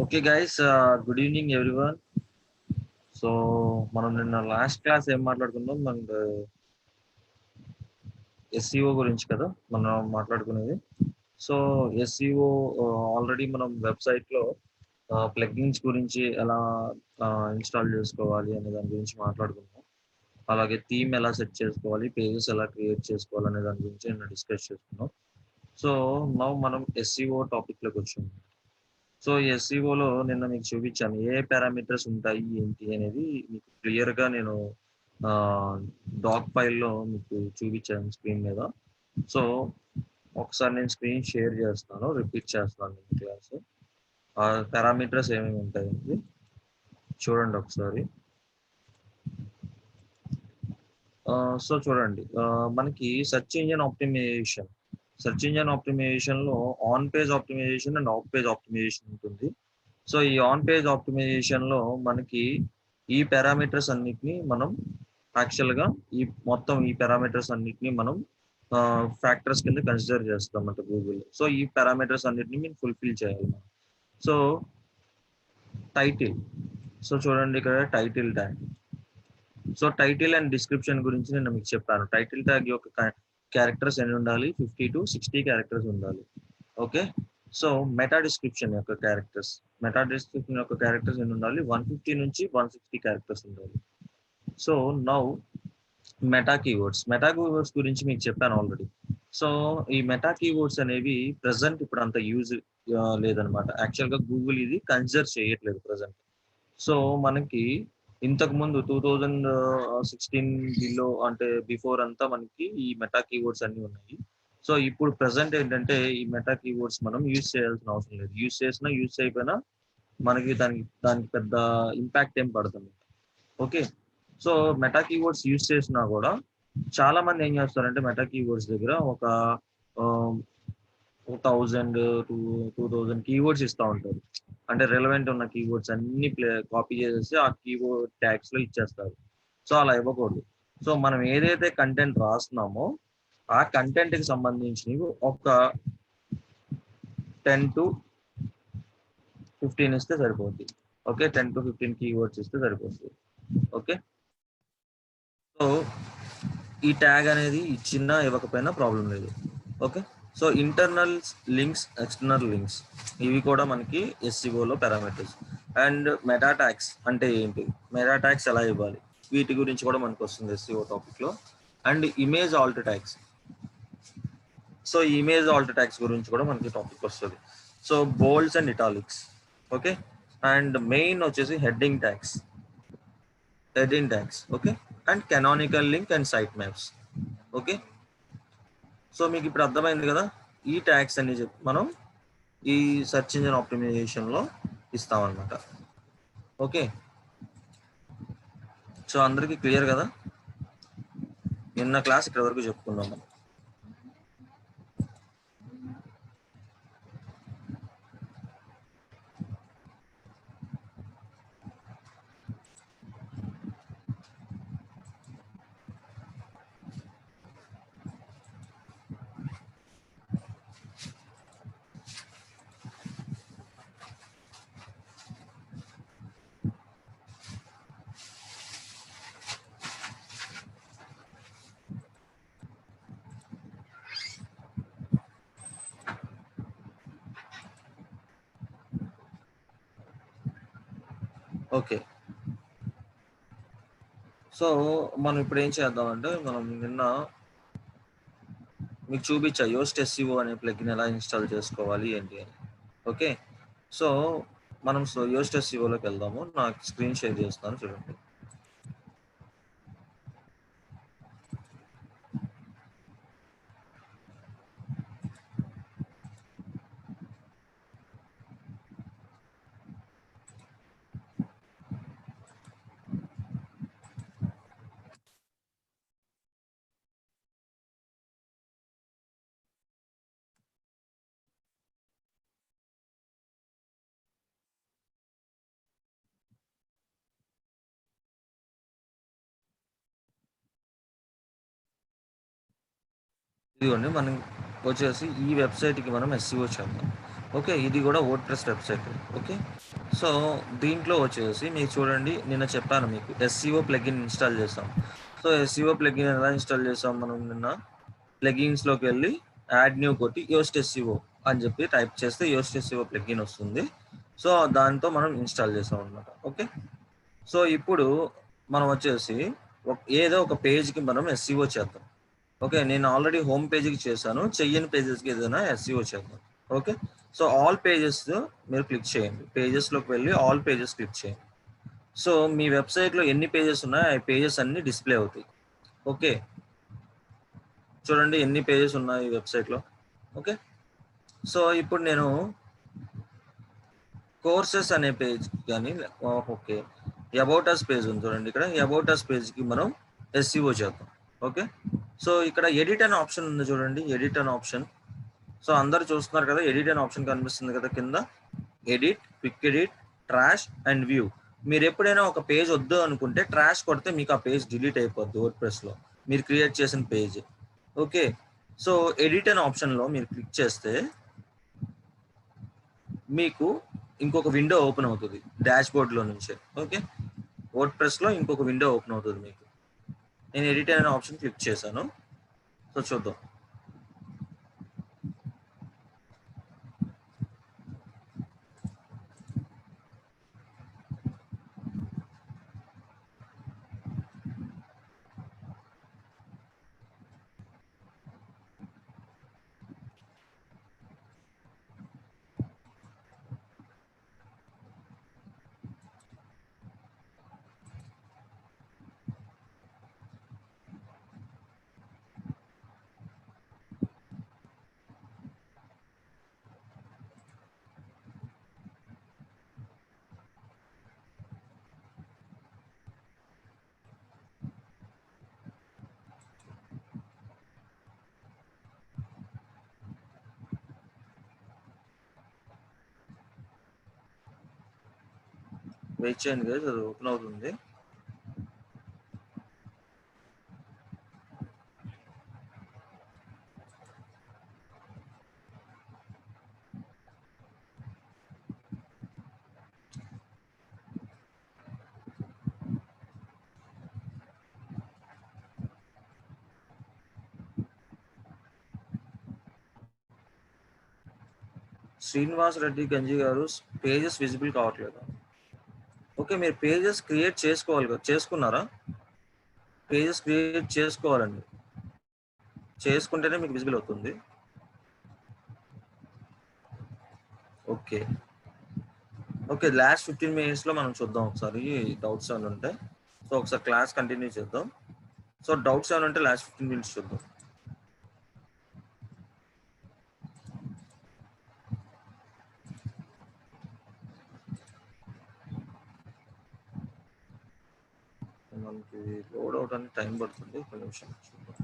Okay, guys. Good evening, everyone. So మనం నిన్న last class ఏం మాట్లాడుకున్నాం? మన ఎస్సీఓ గురించి కదా మనం మాట్లాడుకునేది. సో ఎస్సీఓ ఆల్రెడీ మనం వెబ్సైట్లో ప్లగ్ఇన్స్ గురించి ఎలా ఇన్స్టాల్ చేసుకోవాలి అనే దాని గురించి మాట్లాడుకున్నాం. అలాగే థీమ్ ఎలా సెట్ చేసుకోవాలి, పేజెస్ ఎలా క్రియేట్ చేసుకోవాలి అనే దాని గురించి నిన్న డిస్కస్ చేసుకున్నాం. సో నౌ మనం ఎస్సీఓ టాపిక్లోకి వచ్చాము. సో ఎస్సీఓలో నిన్న మీకు చూపించాను ఏ పారామీటర్స్ ఉంటాయి ఏంటి అనేది మీకు క్లియర్గా నేను డాక్ ఫైల్లో మీకు చూపించాను స్క్రీన్ మీద. సో ఒకసారి నేను స్క్రీన్ షేర్ చేస్తాను, రిపీట్ చేస్తాను మీ క్లాస్. పారామీటర్స్ ఏమేమి ఉంటాయండి చూడండి ఒకసారి. సో చూడండి, మనకి సెర్చ్ ఇంజిన్ ఆప్టిమైజేషన్ లో on page optimization and off page optimization ఉంటుంది. సో ఈ ఆన్ పేజ్ ఆప్టిమైజేషన్ లో మనకి ఈ పారామీటర్స్ అన్నిటిని మనం యాక్చువల్గా ఈ పారామీటర్స్ అన్నిటిని మనం ఫ్యాక్టర్స్ కింద కన్సిడర్ చేస్తామంట గూగుల్. సో ఈ పారామీటర్స్ అన్నిటిని మీరు ఫుల్ఫిల్ చేయాలి. సో టైటిల్, సో చూడండి ఇక్కడ title tag. So title and description గురించి నేను మీకు చెప్పాను. టైటిల్ ట్యాగ్ యొక్క క్యారెక్టర్స్ ఎన్ని ఉండాలి? 50 to 60 క్యారెక్టర్స్ ఉండాలి. ఓకే. సో మెటా డిస్క్రిప్షన్ యొక్క క్యారెక్టర్స్ ఎన్ని ఉండాలి? 150 నుంచి 160 క్యారెక్టర్స్ ఉండాలి. సో నౌ మెటా కీవర్డ్స్ గురించి మీకు చెప్పాను ఆల్రెడీ. సో ఈ మెటా కీవర్డ్స్ అనేవి ప్రెసెంట్ ఇప్పుడు అంత యూజ్ లేదనమాట. యాక్చువల్గా గూగుల్ ఇది కన్సిడర్ చేయట్లేదు ప్రెసెంట్. సో మనకి ఇంతకు ముందు 2016 బిలో అంటే బిఫోర్ అంతా మనకి ఈ మెటా కీవర్డ్స్ అన్ని ఉన్నాయి. సో ఇప్పుడు ప్రెసెంట్ ఏంటంటే ఈ మెటా కీవర్డ్స్ మనం యూజ్ చేయాల్సిన అవసరం లేదు. యూజ్ అయిపోయినా మనకి దానికి పెద్ద ఇంపాక్ట్ ఏం పడుతుంది. Okay. So meta keywords use చేసినా కూడా చాలా మంది ఏం చేస్తారంటే మెటా కీవర్డ్స్ దగ్గర ఒక 1000 to 2000 కీవర్డ్స్ ఇస్తూ ఉంటారు. అంటే రెలవెంట్ ఉన్న కీవర్డ్స్ అన్ని కాపీ చేసేసి ఆ కీవర్డ్ ట్యాగ్స్ లో ఇచ్చేస్తారు. సో అలా ఇవ్వకూడదు. సో మనం ఏదైతే కంటెంట్ రాస్తున్నామో ఆ కంటెంట్ కి సంబంధించినవి ఒక 10 to 15 ఇస్తే సరిపోద్ది. ఓకే, 10 to 15 కీవర్డ్స్ ఇస్తే సరిపోతుంది. ఓకే. సో ఈ ట్యాగ్ అనేది ఇచ్చినా ఇవ్వకపోయినా ప్రాబ్లం లేదు. Okay. So internal links, external links ఇవి కూడా మనకి ఎస్సీఓలో పారామీటర్స్. అండ్ మెటా ట్యాగ్స్ అంటే ఏంటి, మెటా ట్యాగ్స్ ఎలా ఇవ్వాలి, వీటి గురించి కూడా మనకు వస్తుంది ఎస్సీఓ టాపిక్లో. And image alt tags, so image alt tags గురించి కూడా మనకి టాపిక్ వస్తుంది. So bolds and italics. Okay. And main వచ్చేసి heading tags. Okay. And canonical link and site maps. Okay. So మీకు ఇప్పుడు అర్థమైంది కదా, ఈ ట్యాగ్స్ అన్ని చెప్పి మనం ఈ సెర్చ్ ఇంజిన్ ఆప్టిమైజేషన్ లో ఇస్తామన్నమాట. ఓకే. సో అందరికీ క్లియర్ కదా? నిన్న క్లాస్ ఇక్కడ వరకు చెప్పుకున్నాం మనం. ఓకే. సో మనం ఇప్పుడు ఏం చేద్దామంటే, మనం నిన్న మీకు చూపించా యోస్ట్ ఎస్సీఓ అనే ప్లగ్ఇన్ ఎలా ఇన్స్టాల్ చేసుకోవాలి ఏంటి అని. ఓకే. సో మనం యోస్ట్ ఎస్సీఓలోకి వెళ్దాము. నాకు స్క్రీన్ షేర్ చేస్తాను చూడండి. ఇదిగోండి, మనం వచ్చేసి ఈ వెబ్సైట్కి మనం ఎస్సీఓ చేద్దాం. ఓకే. ఇది కూడా వర్డ్‌ప్రెస్ వెబ్‌సైట్. ఓకే. సో, దీంట్లో వచ్చేసి మీకు చూడండి నిన్న చెప్పాను మీకు ఎస్‌సిఓ ప్లగిన్ ఇన్‌స్టాల్ చేసాం. సో, ఎస్‌సిఓ ప్లగిన్ ఎలా ఇన్‌స్టాల్ చేసాం మనం నిన్న ప్లగిన్స్‌లోకి వెళ్ళి యాడ్ న్యూ కొట్టి యోస్ట్ ఎస్‌సిఓ అని చెప్పి టైప్ చేస్తే యోస్ట్ ఎస్‌సిఓ ప్లగిన్ వస్తుంది. సో, దాంతో మనం ఇన్‌స్టాల్ చేసాం అన్నమాట. ఓకే. సో, ఇప్పుడు మనం వచ్చేసి ఏదో ఒక పేజ్‌కి మనం ఎస్‌సిఓ చేద్దాం. ఓకే. నేను ఆల్రెడీ హోమ్ పేజ్‌కి చేశాను. చెయ్యని పేజెస్‌కి ఏదైనా ఎస్‌సిఓ చేద్దాం. ఓకే. సో, ఆల్ పేజెస్ మీరు క్లిక్ చేయండి. పేజెస్‌లోకి వెళ్ళి ఆల్ పేజెస్ క్లిక్ చేయండి. సో, మీ వెబ్‌సైట్‌లో ఎన్ని పేజెస్ ఉన్నాయో ఆ పేజెస్ అన్నీ డిస్‌ప్లే అవుతాయి. ఓకే. చూడండి ఎన్ని పేజెస్ ఉన్నాయి ఈ వెబ్‌సైట్‌లో. ఓకే. సో, ఇప్పుడు నేను కోర్సెస్ అనే పేజ్ గాని ఓకే. అబౌట్ అస్ పేజ్ ఉంది చూడండి ఇక్కడ. అబౌట్ అస్ పేజ్‌కి మనం ఎస్‌సిఓ చేద్దాం. ఓకే. సో, ఇక్కడ ఎడిట్ అనే ఆప్షన్ ఉంది చూడండి. ఎడిట్ అనే ఆప్షన్. సో, అందరూ చూస్తున్నారు కదా! ఎడిట్ అనే ఆప్షన్ కనిపిస్తుంది కదా కింద. Edit, quick edit, trash and view. మీరు ఎప్పుడైనా ఒక పేజ్ వద్దు అనుకుంటే ట్రాష్ కొడితే మీకు ఆ పేజ్ డిలీట్ అయిపోద్ది వర్డ్‌ప్రెస్‌లో. మీరు క్రియేట్ చేసిన పేజ్. ఓకే. సో, ఎడిట్ అనే ఆప్షన్‌లో మీరు క్లిక్ చేస్తే మీకు ఇంకొక విండో ఓపెన్ అవుతది. డాష్‌బోర్డ్‌లో నుంచే. ఓకే. వర్డ్‌ప్రెస్‌లో ఇంకొక విండో ఓపెన్ అవుతది మీకు. నేను ఎడిట్ అనే ఆప్షన్ క్లిక్ చేశాను. సో, చూద్దాం. వెయిట్ చేయండి గైస్ అది ఓపెన్ అవుతుంది. శ్రీనివాస్ రెడ్డి గంజి గారు పేజెస్ విజిబుల్ కావట్లేదు. ఓకే. మీరు పేజెస్ క్రియేట్ చేసుకోవాలి కదా! చేసుకున్నారా? పేజెస్ క్రియేట్ చేసుకోవాలండి. చేసుకుంటేనే మీకు విజిబుల్ అవుతుంది. ఓకే. ఓకే. లాస్ట్ 15 మినిట్స్‌లో మనం చూద్దాం ఒకసారి డౌట్స్ ఏమైనా ఉంటే. సో, ఒకసారి క్లాస్ కంటిన్యూ చేద్దాం. సో, డౌట్స్ ఏమైనా ఉంటే లాస్ట్ 15 మినిట్స్ చూద్దాం. మనకి లోడ్ అవ్వడానికి టైం పడుతుంది. ఒక నిమిషం చూద్దాం.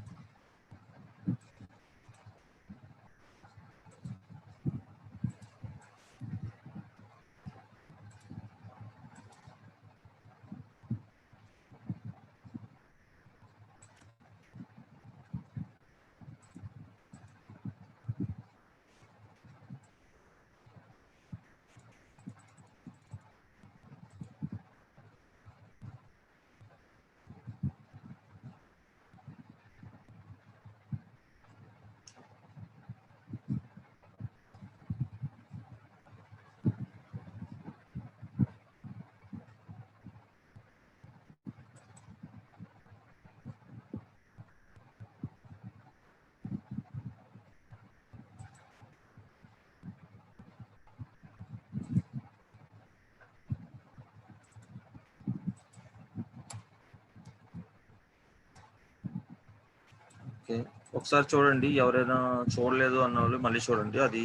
ఓకే. ఒకసారి చూడండి. ఎవరైనా చూడలేదు అన్నోళ్ళు మళ్ళీ చూడండి. అది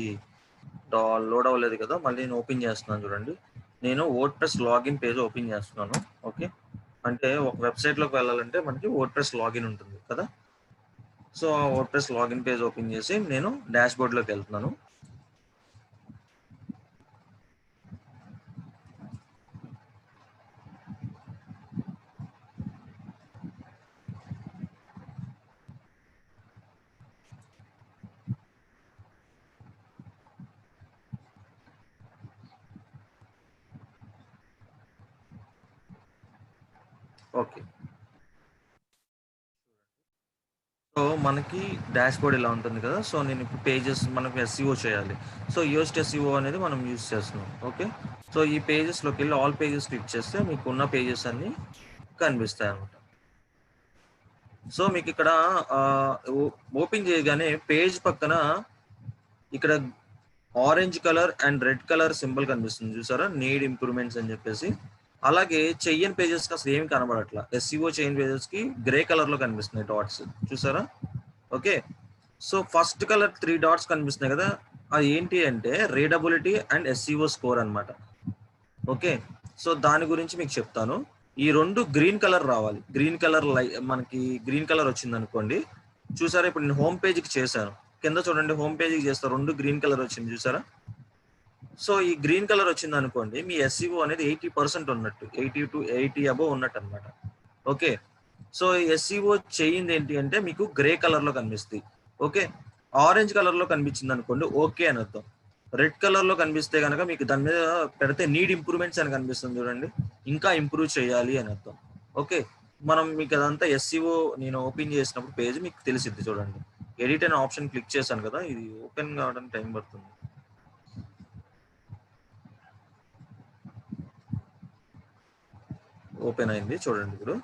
లోడ్ అవ్వలేదు కదా! మళ్ళీ నేను ఓపెన్ చేస్తున్నాను చూడండి. నేను వర్డ్‌ప్రెస్ లాగిన్ పేజ్ ఓపెన్ చేస్తున్నాను. ఓకే. అంటే ఒక వెబ్‌సైట్‌లోకి వెళ్ళాలంటే మనకి వర్డ్‌ప్రెస్ లాగిన్ ఉంటుంది కదా! సో, ఆ వర్డ్‌ప్రెస్ లాగిన్ పేజ్ ఓపెన్ చేసి నేను డాష్‌బోర్డ్‌లోకి వెళ్తున్నాను. ఓకే. సో మనకి డాష్ బోర్డ్ ఇలా ఉంటుంది కదా. సో నేను ఇప్పుడు పేజెస్ మనకు ఎస్ఈఓ చేయాలి. సో యోస్ట్ ఎస్ఈఓ అనేది మనం యూజ్ చేస్తున్నాం. ఓకే. సో ఈ పేజెస్లోకి వెళ్ళి ఆల్ పేజెస్ క్లిక్ చేస్తే మీకు ఉన్న పేజెస్ అన్ని కనిపిస్తాయి అన్నమాట. సో మీకు ఇక్కడ ఓపెన్ చేయగానే పేజ్ పక్కన ఇక్కడ orange colour and red colour symbol కనిపిస్తుంది చూసారా, నీడ్ ఇంప్రూవ్మెంట్స్ అని చెప్పేసి. అలాగే చెయ్యని పేజెస్ కి అసలు ఏమి కనబడట్లా. ఎస్సీఓ చెయ్యని పేజెస్ కి గ్రే కలర్ లో కనిపిస్తున్నాయి డాట్స్ చూసారా. Okay. So first colour 3 dots కనిపిస్తున్నాయి కదా, అది ఏంటి అంటే రీడబిలిటీ అండ్ ఎస్సీఓ స్కోర్ అన్నమాట. ఓకే. సో దాని గురించి మీకు చెప్తాను. ఈ రెండు గ్రీన్ కలర్ రావాలి. గ్రీన్ కలర్ మనకి గ్రీన్ కలర్ వచ్చింది అనుకోండి. చూసారా, ఇప్పుడు నేను హోమ్ పేజ్కి చేశాను. కింద చూడండి, హోమ్ పేజ్కి చేస్తా రెండు గ్రీన్ కలర్ వచ్చింది చూసారా. సో ఈ గ్రీన్ కలర్ వచ్చింది అనుకోండి, మీ ఎస్సీఓ అనేది 80% ఉన్నట్టు, 80 to 80 అబోవ్ ఉన్నట్టు అనమాట. ఓకే. సో ఎస్సీఓ చేయింది ఏంటి అంటే మీకు గ్రే కలర్ లో కనిపిస్తుంది. ఓకే. ఆరెంజ్ కలర్ లో కనిపించింది అనుకోండి ఓకే అని అర్థం. రెడ్ కలర్ లో కనిపిస్తే కనుక మీకు దాని మీద పెడితే నీడ్ ఇంప్రూవ్మెంట్స్ అని కనిపిస్తుంది చూడండి, ఇంకా ఇంప్రూవ్ చేయాలి అని అర్థం. ఓకే. మనం మీకు అదంతా ఎస్సీఓ నేను ఓపెన్ చేసినప్పుడు పేజ్ మీకు తెలిసిద్ది చూడండి. ఎడిట్ అనే ఆప్షన్ క్లిక్ చేశాను కదా, ఇది ఓపెన్ కావడానికి టైం పడుతుంది. ఓపెన్ అయింది చూడండి ఇప్పుడు.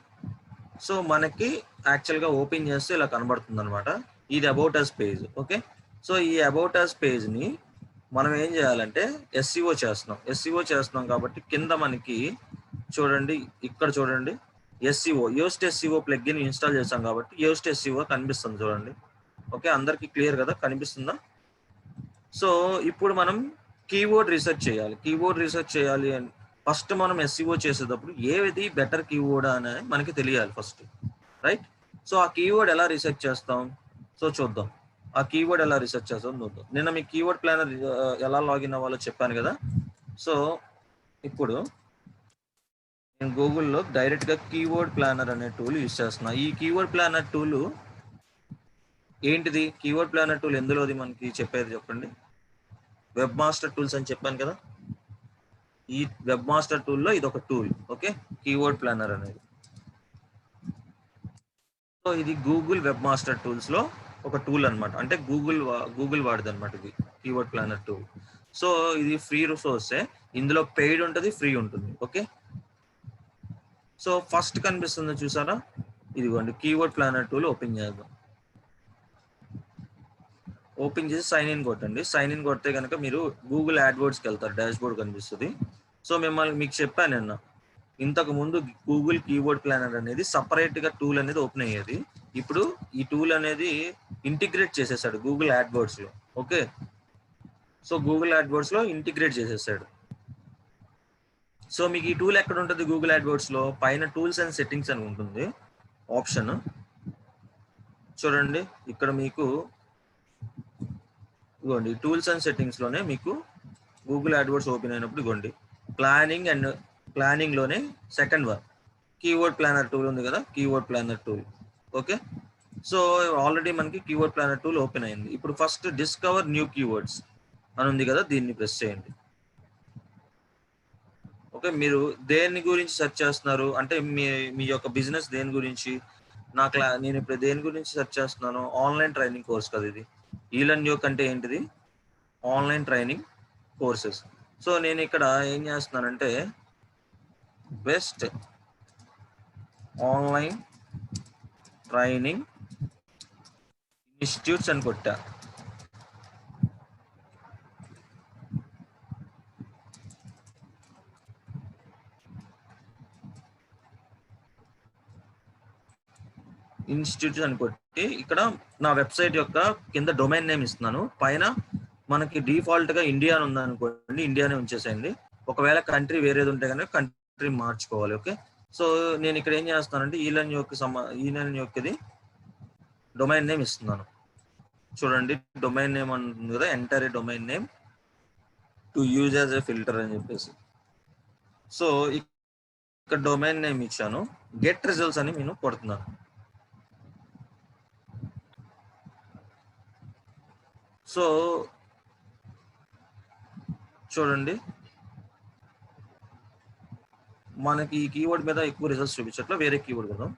సో మనకి యాక్చువల్గా ఓపెన్ చేస్తే ఇలా కనబడుతుంది అనమాట. ఇది about us page. Okay. So ఈ అబౌట్ అస్ పేజ్ని మనం ఏం చేయాలంటే ఎస్సీఓ చేస్తున్నాం. ఎస్సీఓ చేస్తున్నాం కాబట్టి కింద మనకి చూడండి, ఇక్కడ చూడండి SCO Yoast SCO plugin install చేసాం కాబట్టి యోస్ట్ ఎస్సీఓ కనిపిస్తుంది చూడండి. ఓకే. అందరికీ క్లియర్ కదా, కనిపిస్తుందా? సో ఇప్పుడు మనం కీవర్డ్ రీసెర్చ్ చేయాలి. కీవర్డ్ రీసెర్చ్ చేయాలి అని ఫస్ట్ మనం ఎస్సీఓ చేసేటప్పుడు ఏది బెటర్ కీవర్డ్ అనేది మనకి తెలియాలి ఫస్ట్, రైట్? సో ఆ కీవర్డ్ ఎలా రీసెర్చ్ చేస్తాం? సో చూద్దాం ఆ కీవర్డ్ ఎలా రీసెర్చ్ చేస్తాం చూద్దాం. నిన్న మీ కీవర్డ్ ప్లానర్ ఎలా లాగిన్ అవ్వాలో చెప్పాను కదా. సో ఇప్పుడు నేను గూగుల్లో డైరెక్ట్గా కీవర్డ్ ప్లానర్ అనే టూల్ యూజ్ చేస్తున్నా. ఈ కీవర్డ్ ప్లానర్ టూల్ ఏంటిది? కీవర్డ్ ప్లానర్ టూల్ ఎందులోది మనకి చెప్పేది చెప్పండి. వెబ్ మాస్టర్ టూల్స్ అని చెప్పాను కదా. ఈ వెబ్ మాస్టర్ టూల్లో ఇది ఒక టూల్. ఓకే. కీవర్డ్ ప్లానర్ అనేది. సో ఇది గూగుల్ వెబ్ మాస్టర్ టూల్స్ లో ఒక టూల్ అనమాట. అంటే గూగుల్ వాడదు అనమాట ఇది కీవర్డ్ ప్లానర్ టూల్. సో ఇది ఫ్రీ రిసోర్సే. ఇందులో పెయిడ్ ఉంటుంది, ఫ్రీ ఉంటుంది. ఓకే. సో ఫస్ట్ కనిపిస్తుంది చూసారా, ఇదిగోండి కీవర్డ్ ప్లానర్ టూల్ ఓపెన్ చేద్దాం. ఓపెన్ చేసి సైన్ ఇన్ కొట్టండి. సైన్ ఇన్ కొడితే కనుక మీరు గూగుల్ యాడ్వర్డ్స్కి వెళ్తారు, డాష్ బోర్డ్ కనిపిస్తుంది. సో మీకు చెప్పాను నిన్న, ఇంతకు ముందు గూగుల్ కీవర్డ్ ప్లానర్ అనేది సపరేట్ గా టూల్ అనేది ఓపెన్ అయ్యేది. ఇప్పుడు ఈ టూల్ అనేది ఇంటిగ్రేట్ చేసేసాడు గూగుల్ యాడ్వర్డ్స్ లో. ఓకే. సో గూగుల్ యాడ్వర్డ్స్ లో ఇంటిగ్రేట్ చేసేసాడు. సో మీకు ఈ టూల్ ఎక్కడ ఉంటుంది? గూగుల్ యాడ్వర్డ్స్ లో పైన టూల్స్ అండ్ సెట్టింగ్స్ అని ఉంటుంది ఆప్షన్. చూడండి ఇక్కడ మీకు ఇగోండి టూల్స్ అండ్ సెట్టింగ్స్ లోనే మీకు గూగుల్ యాడ్వర్డ్స్ ఓపెన్ అయినప్పుడు ఇగోండి ప్లానింగ్ లోనే second one keyword planner tool ఉంది కదా, keyword planner tool. Okay. So already మనకి కీవర్డ్ ప్లానర్ టూల్ ఓపెన్ అయింది. ఇప్పుడు ఫస్ట్ డిస్కవర్ న్యూ కీవర్డ్స్ అని ఉంది కదా, దీన్ని ప్రెస్ చేయండి. ఓకే. మీరు దేని గురించి సెర్చ్ చేస్తున్నారు అంటే మీ యొక్క బిజినెస్ దేని గురించి? నేను ఇప్పుడు దేని గురించి సెర్చ్ చేస్తున్నాను? ఆన్లైన్ ట్రైనింగ్ కోర్స్ కదా ఇది. ఈలర్న్ న్యూ అంటే ఏంటిది? Online training courses. సో నేను ఇక్కడ ఏం చేస్తున్నానంటే బెస్ట్ ఆన్లైన్ ట్రైనింగ్ ఇన్స్టిట్యూట్స్ అని కొట్టా. ఇన్స్టిట్యూట్స్ అని కొట్టి ఇక్కడ నా వెబ్సైట్ యొక్క కింద డొమైన్ నేమ్ ఇస్తున్నాను. పైన మనకి డిఫాల్ట్ గా ఇండియా అని ఉందనుకోండి, ఇండియానే ఉంచేసేయండి. ఒకవేళ కంట్రీ వేరేది ఉంటే కనుక కంట్రీ మార్చుకోవాలి. ఓకే. సో నేను ఇక్కడ ఏం చేస్తానంటే ఈలర్న్ యొక్కది డొమైన్ నేమ్ ఇస్తున్నాను. చూడండి డొమైన్ నేమ్ అంటుంది కదా, enter a domain name to use as a filter అని చెప్పేసి. సో ఇక్కడ డొమైన్ నేమ్ ఇచ్చాను, గెట్ రిజల్ట్స్ అని నేను కొడుతున్నాను. సో చూడండి మనకి ఈ కీవర్డ్ మీద ఎక్కువ రిజల్ట్స్ చూపించట్లా, వేరే కీవర్డ్ కదా.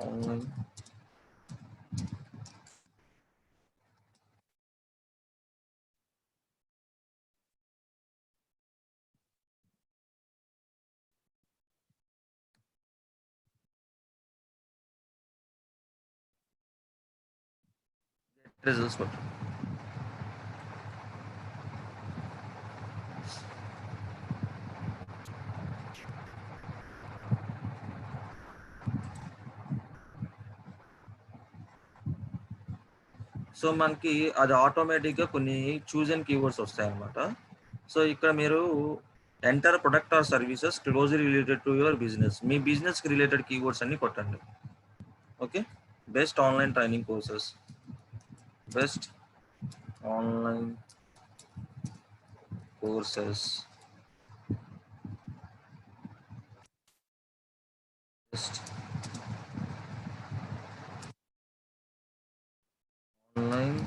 ఆన్లైన్ రిజల్ట్స్ కొట్టు. సో మనకి అది ఆటోమేటిక్గా కొన్ని చూజన్ కీవర్డ్స్ వస్తాయి అన్నమాట. సో ఇక్కడ మీరు enter product or services closely related to your business, మీ బిజినెస్కి రిలేటెడ్ కీవర్డ్స్ అన్ని కొట్టండి. Okay, best online training courses, best online courses, best online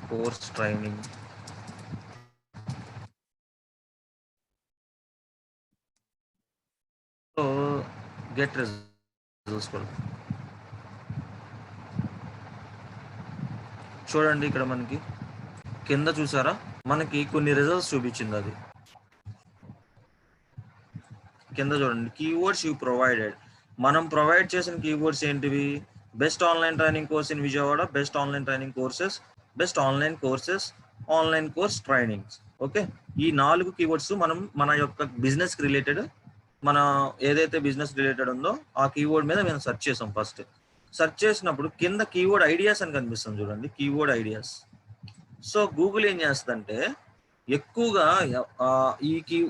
course training. So get results కూడా చూడండి. ఇక్కడ మనకి కింద చూసారా, మనకి కొన్ని రిజల్ట్స్ చూపించింది. అది కింద చూడండి, కీవర్డ్స్ యూ ప్రొవైడెడ్. మనం ప్రొవైడ్ చేసిన కీవర్డ్స్ ఏంటివి? Best online training course in Vijayawada, best online training courses, best online courses, online course trainings. Okay, ఈ 4 కీవర్డ్స్ మనం మన యొక్క బిజినెస్కి రిలేటెడ్, మన ఏదైతే బిజినెస్ రిలేటెడ్ ఉందో ఆ కీవర్డ్ మీద మేము సెర్చ్ చేసాం. ఫస్ట్ సెర్చ్ చేసినప్పుడు కింద కీవర్డ్ ఐడియాస్ అని కనిపిస్తుంది చూడండి, కీవర్డ్ ఐడియాస్. సో గూగుల్ ఏం చేస్తుందంటే ఎక్కువగా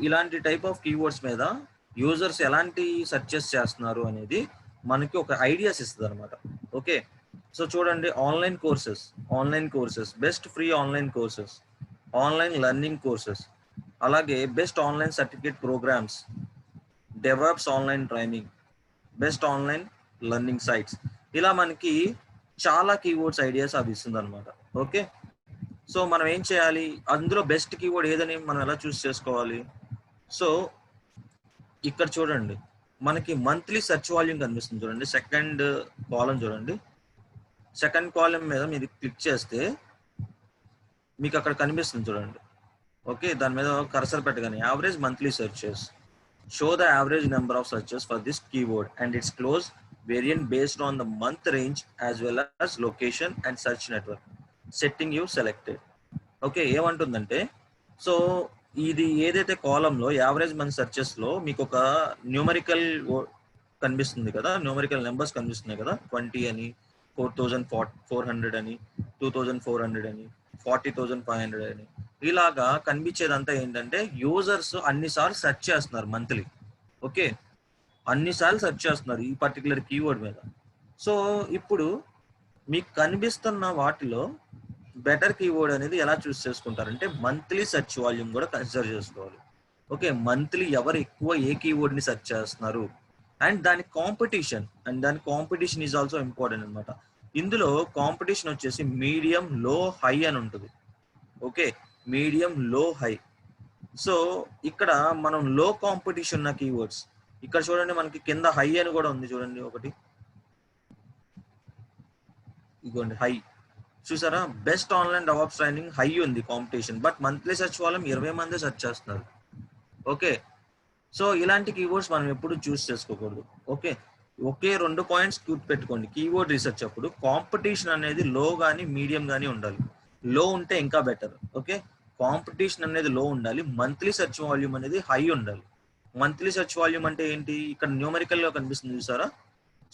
ఇలాంటి టైప్ ఆఫ్ కీవర్డ్స్ మీద యూజర్స్ ఎలాంటి సెర్చెస్ చేస్తున్నారు అనేది మనకి ఒక ఐడియాస్ ఇస్తుంది అనమాట. ఓకే, సో చూడండి, online courses, best free online courses, online learning courses, అలాగే best online certificate programmes, develops online training, best online learning sites. ఇలా మనకి చాలా కీవర్డ్స్ ఐడియాస్ అవి ఇస్తుంది అనమాట. ఓకే, సో మనం ఏం చేయాలి, అందులో బెస్ట్ కీవర్డ్ ఏదని మనం ఎలా చూస్ చేసుకోవాలి? సో ఇక్కడ చూడండి, మనకి మంత్లీ సెర్చ్ వాల్యూమ్ కనిపిస్తుంది చూడండి, సెకండ్ కాలం చూడండి. సెకండ్ కాలం మీద మీరు క్లిక్ చేస్తే మీకు అక్కడ కనిపిస్తుంది చూడండి. ఓకే, దాని మీద కర్సర్ పెట్టగానే average monthly searches, show the average number of searches for this keyword and it's close variant based on the month range as well as location and search network setting you selected. Okay, ఏమంటుందంటే, so ఇది ఏదైతే కాలంలో average month searches లో మీకు ఒక numerical కనిపిస్తుంది కదా, numerical numbers కనిపిస్తున్నాయి కదా, 20 అని, 4400 అని, 2400 అని, 40,500 అని, ఇలాగా కనిపించేదంతా ఏంటంటే యూజర్స్ అన్నిసార్లు సెర్చ్ చేస్తున్నారు మంత్లీ. ఓకే, అన్నిసార్లు సెర్చ్ చేస్తున్నారు ఈ పర్టికులర్ కీవర్డ్ మీద. సో ఇప్పుడు మీకు కనిపిస్తున్న వాటిలో బెటర్ కీవర్డ్ అనేది ఎలా చూస్ చేసుకుంటారంటే మంత్లీ సెర్చ్ వాల్యూమ్ కూడా కన్సిడర్ చేసుకోవాలి. ఓకే, మంత్లీ ఎవరు ఎక్కువ ఏ కీవర్డ్ ని సెర్చ్ చేస్తున్నారు అండ్ దాని కాంపిటీషన్ ఈజ్ ఆల్సో ఇంపార్టెంట్ అనమాట. ఇందులో కాంపిటీషన్ వచ్చేసి మీడియం, లో, హై అని ఉంటుంది. ఓకే, మీడియం, లో, హై. సో ఇక్కడ మనం లో కాంపిటీషన్ ఉన్న కీవర్డ్స్, ఇక్కడ చూడండి మనకి కింద హై అని కూడా ఉంది చూడండి, ఒకటి ఇదిగోండి హై, చూసారా? Best online develops training high ఉంది కాంపిటీషన్, బట్ మంత్లీ సెర్చ్ వాళ్ళం 20 మంది సెర్చ్ చేస్తున్నారు. ఓకే, సో ఇలాంటి కీవర్డ్స్ మనం ఎప్పుడు చూస్ చేసుకోకూడదు. ఓకే, ఒకే 2 పాయింట్స్ పెట్టుకోండి. కీవర్డ్ రీసెర్చ్ అప్పుడు కాంపిటీషన్ అనేది లో కానీ మీడియం కానీ ఉండాలి. లో ఉంటే ఇంకా బెటర్. ఓకే, కాంపిటీషన్ అనేది లో ఉండాలి, మంత్లీ సెర్చ్ వాల్యూమ్ అనేది హై ఉండాలి. మంత్లీ సెర్చ్ వాల్యూమ్ అంటే ఏంటి, ఇక్కడ న్యూమరికల్ గా కనిపిస్తుంది చూసారా?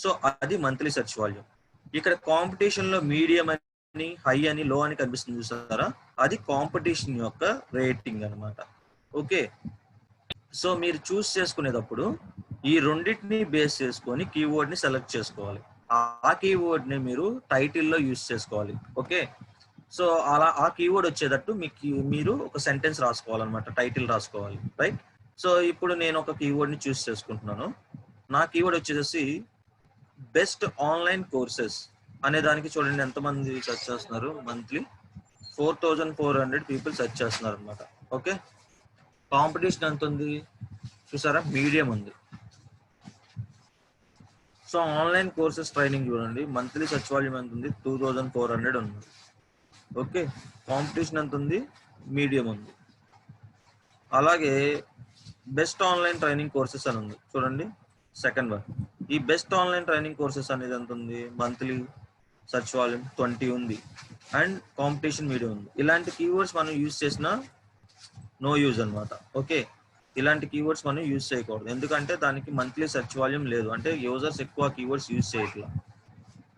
సో అది మంత్లీ సెర్చ్ వాల్యూమ్. ఇక్కడ కాంపిటీషన్ లో మీడియం అని, హై అని, లో అని కనిపిస్తుంది చూసారా? అది కాంపిటీషన్ యొక్క రేటింగ్ అనమాట. ఓకే, సో మీరు చూస్ చేసుకునేటప్పుడు ఈ రెండింటిని బేస్ చేసుకొని కీవర్డ్ ని సెలెక్ట్ చేసుకోవాలి. ఆ కీవర్డ్ ని మీరు టైటిల్లో యూస్ చేసుకోవాలి. ఓకే, సో అలా ఆ కీవర్డ్ వచ్చేటట్టు మీరు ఒక సెంటెన్స్ రాసుకోవాలన్నమాట, టైటిల్ రాసుకోవాలి. రైట్, సో ఇప్పుడు నేను ఒక కీవర్డ్ ని చూస్ చేసుకుంటున్నాను. నా కీవర్డ్ వచ్చేసి బెస్ట్ ఆన్లైన్ కోర్సెస్. అనే దానికి చూడండి ఎంతమంది సెర్చ్ చేస్తున్నారు. మంత్లీ 4400 పీపుల్ సెర్చ్ చేస్తున్నారు అనమాట. ఓకే, కాంపిటీషన్ ఎంత ఉంది చూసారా, మీడియం ఉంది. సో ఆన్లైన్ కోర్సెస్ ట్రైనింగ్ చూడండి, మంత్లీ సెర్చ్ వాల్యూమ్ ఎంత ఉంది, 2400 ఉంది. ఓకే, కాంపిటీషన్ ఎంత ఉంది, మీడియం ఉంది. అలాగే బెస్ట్ ఆన్లైన్ ట్రైనింగ్ కోర్సెస్ అని ఉంది చూడండి, సెకండ్ వన్. ఈ బెస్ట్ ఆన్లైన్ ట్రైనింగ్ కోర్సెస్ అనేది ఎంత ఉంది, మంత్లీ సెర్చ్ వాల్యూమ్ 20 ఉంది అండ్ కాంపిటీషన్ మీడియం ఉంది. ఇలాంటి కీవర్డ్స్ మనం యూజ్ చేసినా నో యూజ్ అనమాట. ఓకే, ఇలాంటి కీవర్డ్స్ మనం యూజ్ చేయకూడదు, ఎందుకంటే దానికి మంత్లీ సెర్చ్ వాల్యూమ్ లేదు, అంటే యూజర్స్ ఎక్కువ కీవర్డ్స్ యూజ్ చేయట్లా.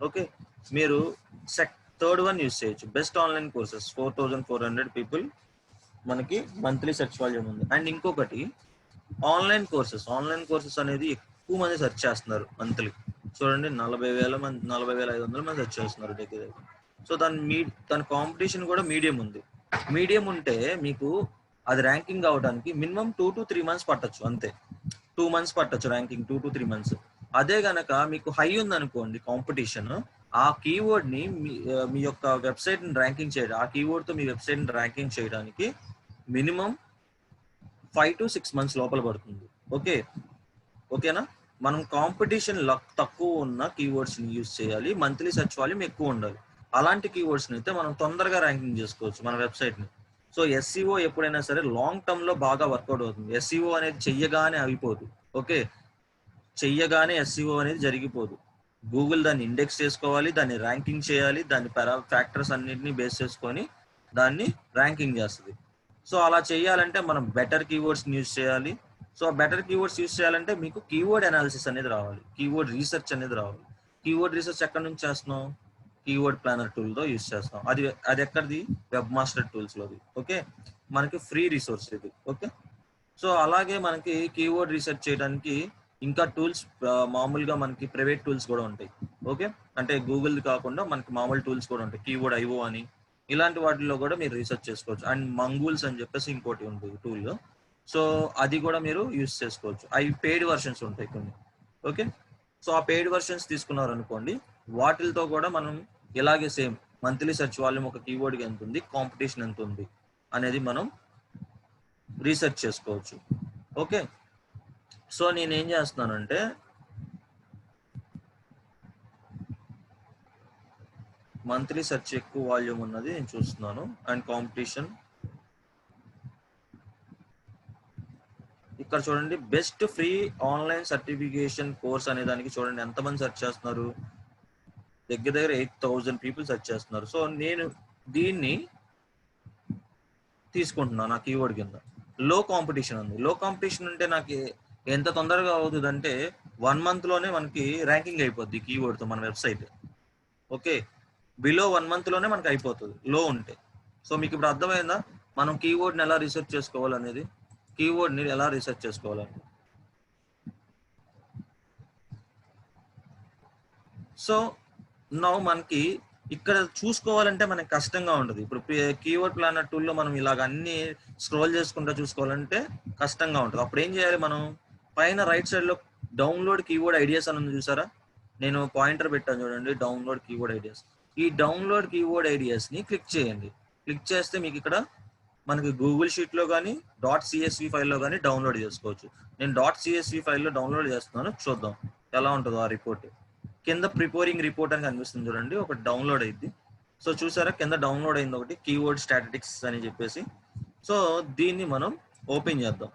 ఓకే, మీరు థర్డ్ వన్ యూజ్ చేయొచ్చు, బెస్ట్ ఆన్లైన్ కోర్సెస్ 4400 పీపుల్ మనకి మంత్లీ సెర్చ్ వాల్యూమ్ ఉంది. అండ్ ఇంకొకటి ఆన్లైన్ కోర్సెస్ అనేది ఎక్కువ మంది సెర్చ్ చేస్తున్నారు మంత్లీ. చూడండి 40,500 మంది సెర్చ్ చేస్తున్నారు దగ్గర. సో దాని కాంపిటీషన్ కూడా మీడియం ఉంది. మీడియం ఉంటే మీకు అది ర్యాంకింగ్ అవడానికి మినిమం 2 to 3 months పట్టచ్చు, అంతే. 2 months పట్టచ్చు ర్యాంకింగ్, 2 to 3 months. అదే గనక మీకు హై ఉంది అనుకోండి కాంపిటీషన్, ఆ కీవర్డ్ ని మీ యొక్క వెబ్సైట్ ని ర్యాంకింగ్ చేయడం, ఆ కీవర్డ్ తో మీ వెబ్సైట్ ని ర్యాంకింగ్ చేయడానికి మినిమం 5 to 6 months లోపల పడుతుంది. ఓకేనా, మనం కాంపిటీషన్ తక్కువ ఉన్న కీవర్డ్స్ ని యూజ్ చేయాలి, మంత్లీ సెర్చ్ వాల్యూమ్ ఎక్కువ ఉండాలి. అలాంటి కీవర్డ్స్ ని అయితే మనం తొందరగా ర్యాంకింగ్ చేసుకోవచ్చు మన వెబ్సైట్ ని. సో ఎస్సీఓ ఎప్పుడైనా సరే లాంగ్ టర్మ్ లో బాగా వర్కౌట్ అవుతుంది. ఎస్సీఓ అనేది చెయ్యగానే అయిపోదు. ఓకే, చెయ్యగానే ఎస్సీఓ అనేది జరిగిపోదు. గూగుల్ దాన్ని ఇండెక్స్ చేసుకోవాలి, దాన్ని ర్యాంకింగ్ చేయాలి, దాని ఫ్యాక్టర్స్ అన్నింటినీ బేస్ చేసుకొని దాన్ని ర్యాంకింగ్ చేస్తుంది. సో అలా చేయాలంటే మనం బెటర్ కీవర్డ్స్ యూజ్ చేయాలి. సో బెటర్ కీవర్డ్స్ యూజ్ చేయాలంటే మీకు కీవర్డ్ అనాలిసిస్ అనేది రావాలి, కీవర్డ్ రీసెర్చ్ అనేది రావాలి. కీవర్డ్ రీసెర్చ్ ఎక్కడి నుంచి చేస్తున్నాం, కీవర్డ్ ప్లానర్ టూల్తో యూజ్ చేస్తాం. అది ఎక్కడిది, వెబ్ మాస్టర్ టూల్స్లోది. ఓకే, మనకి ఫ్రీ రిసోర్స్ ఇది. ఓకే, సో అలాగే మనకి కీవర్డ్ రీసెర్చ్ చేయడానికి ఇంకా టూల్స్ మామూలుగా మనకి ప్రైవేట్ టూల్స్ కూడా ఉంటాయి. ఓకే, అంటే గూగుల్ కాకుండా మనకి మామూలు టూల్స్ కూడా ఉంటాయి, కీవర్డ్ ఐఓ అని, ఇలాంటి వాటిల్లో కూడా మీరు రీసెర్చ్ చేసుకోవచ్చు. అండ్ మంగూల్స్ అని చెప్పేసి ఇంకోటి ఉంటుంది టూల్, సో అది కూడా మీరు యూజ్ చేసుకోవచ్చు. అవి పెయిడ్ వర్షన్స్ ఉంటాయి కొన్ని. ఓకే, సో ఆ పెయిడ్ వర్షన్స్ తీసుకున్నారు అనుకోండి, వాటితో కూడా మనం ఇలాగే సేమ్ మంత్లీ సెర్చ్ వాల్యూమ్ ఒక కీవర్డ్కి ఎంత ఉంది, కాంపిటీషన్ ఎంత ఉంది అనేది మనం రీసెర్చ్ చేసుకోవచ్చు. ఓకే, సో నేనేం చేస్తున్నానంటే మంత్లీ సెర్చ్ ఎక్కువ వాల్యూమ్ ఉన్నది నేను చూస్తున్నాను అండ్ కాంపిటీషన్. ఇక్కడ చూడండి, best free online certification course అనే దానికి చూడండి ఎంతమంది సెర్చ్ చేస్తున్నారు, దగ్గర 8,000 పీపుల్ సెర్చ్ చేస్తున్నారు. సో నేను దీన్ని తీసుకుంటున్నాను నా కీవర్డ్ కింద. లో కాంపిటీషన్ ఉంది, లో కాంపిటీషన్ అంటే నాకు ఎంత తొందరగా అవుతుంది అంటే 1 month లోనే మనకి ర్యాంకింగ్ అయిపోద్ది కీవర్డ్తో మన వెబ్సైట్. ఓకే, బిలో 1 month లోనే మనకి అయిపోతుంది లో ఉంటే. సో మీకు ఇప్పుడు అర్థమైందా మనం కీవర్డ్ని ఎలా రీసెర్చ్ చేసుకోవాలనేది, కీవర్డ్ని ఎలా రీసెర్చ్ చేసుకోవాలని. సో నౌ మనకి ఇక్కడ చూసుకోవాలంటే మనకి కష్టంగా ఉంటుంది. ఇప్పుడు కీవర్డ్ ప్లానర్ టూల్లో మనం ఇలాగ అన్ని స్క్రోల్ చేసుకుంటూ చూసుకోవాలంటే కష్టంగా ఉంటుంది. అప్పుడు ఏం చేయాలి, మనం పైన రైట్ సైడ్ లో డౌన్లోడ్ కీవర్డ్ ఐడియాస్ అని ఉంది చూసారా, నేను పాయింటర్ పెట్టాను చూడండి, డౌన్లోడ్ కీవర్డ్ ఐడియాస్. ఈ డౌన్లోడ్ కీవర్డ్ ఐడియాస్ ని క్లిక్ చేయండి. క్లిక్ చేస్తే మీకు ఇక్కడ మనకి గూగుల్ షీట్ లో కానీ .csv ఫైల్లో కానీ డౌన్లోడ్ చేసుకోవచ్చు. నేను .csv ఫైల్లో డౌన్లోడ్ చేస్తున్నాను, చూద్దాం ఎలా ఉంటుందో ఆ రిపోర్ట్. కింద ప్రిపేరింగ్ రిపోర్ట్ అని కనిపిస్తుంది చూడండి, ఒకటి డౌన్లోడ్ అయింది. సో చూసారా కింద డౌన్లోడ్ అయింది ఒకటి, కీవర్డ్ స్టాటిస్టిక్స్ అని చెప్పేసి. సో దీన్ని మనం ఓపెన్ చేద్దాం.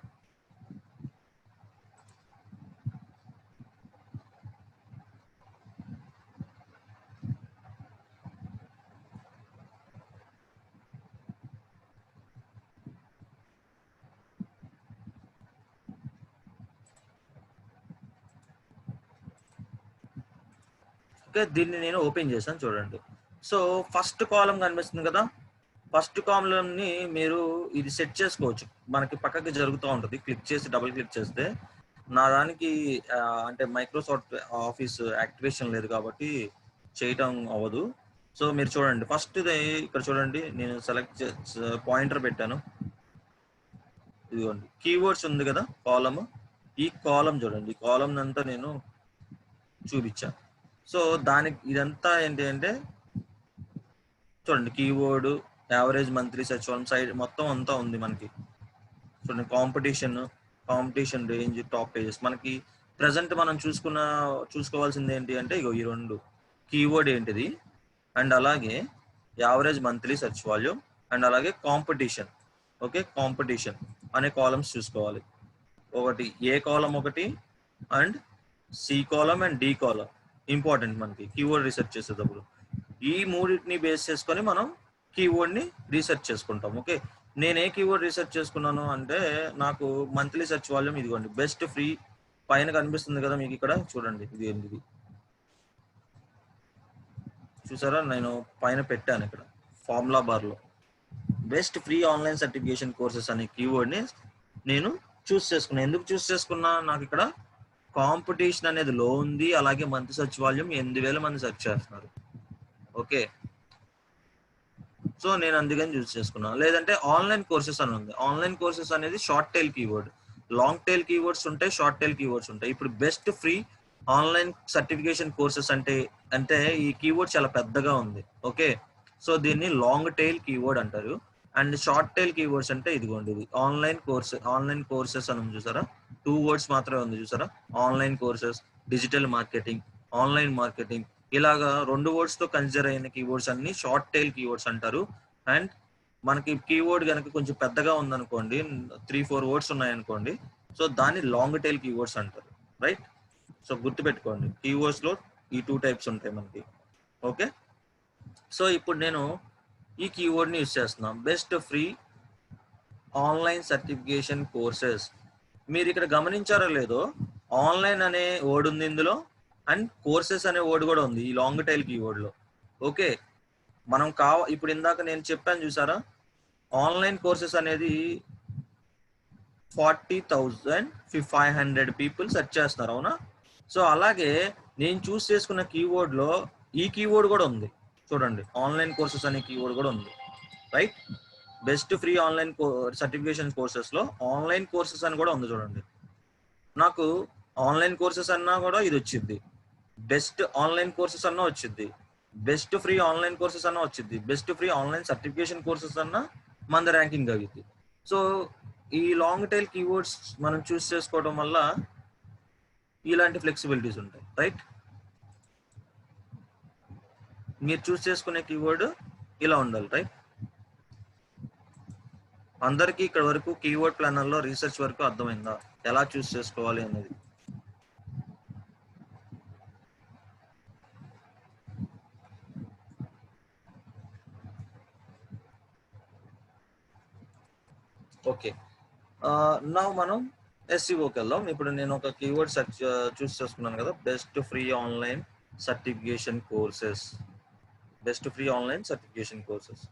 ఓకే, దీన్ని నేను ఓపెన్ చేశాను చూడండి. సో ఫస్ట్ కాలం కనిపిస్తుంది కదా, ఫస్ట్ కాలంని మీరు ఇది సెట్ చేసుకోవచ్చు, మనకి పక్కకి జరుగుతూ ఉంటుంది. క్లిక్ చేసి డబుల్ క్లిక్ చేస్తే నా దానికి అంటే మైక్రోసాఫ్ట్ ఆఫీస్ యాక్టివేషన్ లేదు కాబట్టి చేయటం అవ్వదు. సో మీరు చూడండి ఫస్ట్ ఇక్కడ చూడండి, నేను సెలెక్ట్ పాయింటర్ పెట్టాను, ఇదిగోండి కీవర్డ్స్ ఉంది కదా కాలమ్, ఈ కాలం చూడండి, ఈ కాలమ్ అంతా నేను చూపించాను. సో దానికి ఇదంతా ఏంటి అంటే చూడండి, keyword, average monthly search volume, side మొత్తం అంతా ఉంది మనకి. చూడండి, కాంపిటీషన్ రేంజ్, టాప్ పేజెస్. మనకి ప్రజెంట్ మనం చూసుకోవాల్సింది ఏంటి అంటే ఇగో ఈ రెండు, కీవర్డ్ ఏంటిది అండ్ అలాగే average monthly search volume and అలాగే కాంపిటీషన్. ఓకే, కాంపిటీషన్ అనే కాలమ్స్ చూసుకోవాలి. ఒకటి ఏ కాలం ఒకటి and C column and D column important మనకి కీవర్డ్ రీసెర్చ్ చేసేటప్పుడు. ఈ మూడింటిని బేస్ చేసుకొని మనం కీవర్డ్ ని రీసెర్చ్ చేసుకుంటాం. ఓకే, నేను ఏ కీవర్డ్ రీసెర్చ్ చేసుకున్నాను అంటే నాకు మంత్లీ సెర్చ్ వాల్యూమ్ ఇదిగోండి, బెస్ట్ ఫ్రీ పైన కనిపిస్తుంది కదా మీకు ఇక్కడ, చూడండి ఇది ఏంటిది చూసారా, నేను పైన పెట్టాను ఇక్కడ ఫార్ములా బార్ లో best free online certification courses అనే కీవర్డ్ ని నేను చూస్ చేసుకున్నా. ఎందుకు చూస్ చేసుకున్నా, నాకు ఇక్కడ కాంపిటీషన్ అనేది లో ఉంది, అలాగే మంత్లీ సెర్చ్ వాల్యూమ్ 8,000 మంది సెర్చ్ చేస్తున్నారు. ఓకే, సో నేను అందుకని చూస్ చేసుకున్నాను. లేదంటే ఆన్లైన్ కోర్సెస్ అని ఉంది. ఆన్లైన్ కోర్సెస్ అనేది short tile keyword, long tail keywords ఉంటాయి, షార్ట్ టైల్ కీవర్డ్స్ ఉంటాయి. ఇప్పుడు best free online certification courses అంటే ఈ కీవర్డ్ చాలా పెద్దగా ఉంది. ఓకే, సో దీన్ని లాంగ్ టైల్ కీవర్డ్ అంటారు. అండ్ షార్ట్ టైల్ కీవర్డ్స్ అంటే ఇదిగోండి, ఇది ఆన్లైన్ కోర్సెస్ అని ఉంది చూసారా, 2 వర్డ్స్ మాత్రమే ఉంది చూసారా, online courses, digital marketing, online marketing, ఇలాగా 2 వర్డ్స్ తో కన్సిడర్ అయిన కీవర్డ్స్ అన్ని షార్ట్ టైల్ కీవర్డ్స్ అంటారు. అండ్ మనకి కీవర్డ్ కనుక కొంచెం పెద్దగా ఉందనుకోండి, 3-4 వర్డ్స్ ఉన్నాయనుకోండి, సో దాన్ని లాంగ్ టైల్ కీవర్డ్స్ అంటారు. రైట్, సో గుర్తుపెట్టుకోండి, కీవర్డ్స్ లో ఈ 2 టైప్స్ ఉంటాయి మనకి. ఓకే, సో ఇప్పుడు నేను ఈ కీవర్డ్ ని యూజ్ చేస్తున్నాం, best free online certification courses. మీరు ఇక్కడ గమనించారో లేదో, ఆన్లైన్ అనే వర్డ్ ఉంది ఇందులో అండ్ కోర్సెస్ అనే వర్డ్ కూడా ఉంది ఈ లాంగ్ టైల్ కీవర్డ్ లో. ఓకే, మనం ఇప్పుడు ఇందాక నేను చెప్పాను చూసారా, ఆన్లైన్ కోర్సెస్ అనేది 40,500 పీపుల్ సెర్చ్ చేస్తున్నారు, అవునా? సో అలాగే నేను చూస్ చేసుకున్న కీవర్డ్ లో ఈ కీవర్డ్ కూడా ఉంది చూడండి, ఆన్లైన్ కోర్సెస్ అనే కీవర్డ్ కూడా ఉంది. Right, best free online certification courses లో ఆన్లైన్ కోర్సెస్ అని కూడా ఉంది చూడండి. నాకు ఆన్లైన్ కోర్సెస్ అన్నా కూడా ఇది వచ్చింది, బెస్ట్ ఆన్లైన్ కోర్సెస్ అన్నా వచ్చింది, బెస్ట్ ఫ్రీ ఆన్లైన్ కోర్సెస్ అన్నా వచ్చింది, best free online certification courses అన్నా మన ర్యాంకింగ్ అవుతుంది. సో ఈ లాంగ్ టైల్ కీవర్డ్స్ మనం చూస్ చేసుకోవడం వల్ల ఇలాంటి ఫ్లెక్సిబిలిటీస్ ఉంటాయి. రైట్, మీరు చూస్ చేసుకునే కీవర్డ్ ఇలా ఉండాలి. రైట్, అందరికీ ఇక్కడ వరకు కీవర్డ్ ప్లానర్ లో రీసెర్చ్ వరకు అర్థమైందా, ఎలా చూస్ చేసుకోవాలి అనేది? ఓకే, నా మనం ఎస్సీఓకి వెళ్దాం. ఇప్పుడు నేను ఒక కీవర్డ్ సెర్చ్ చూస్ చేసుకున్నాను కదా, best free online certification courses, best free online certification courses.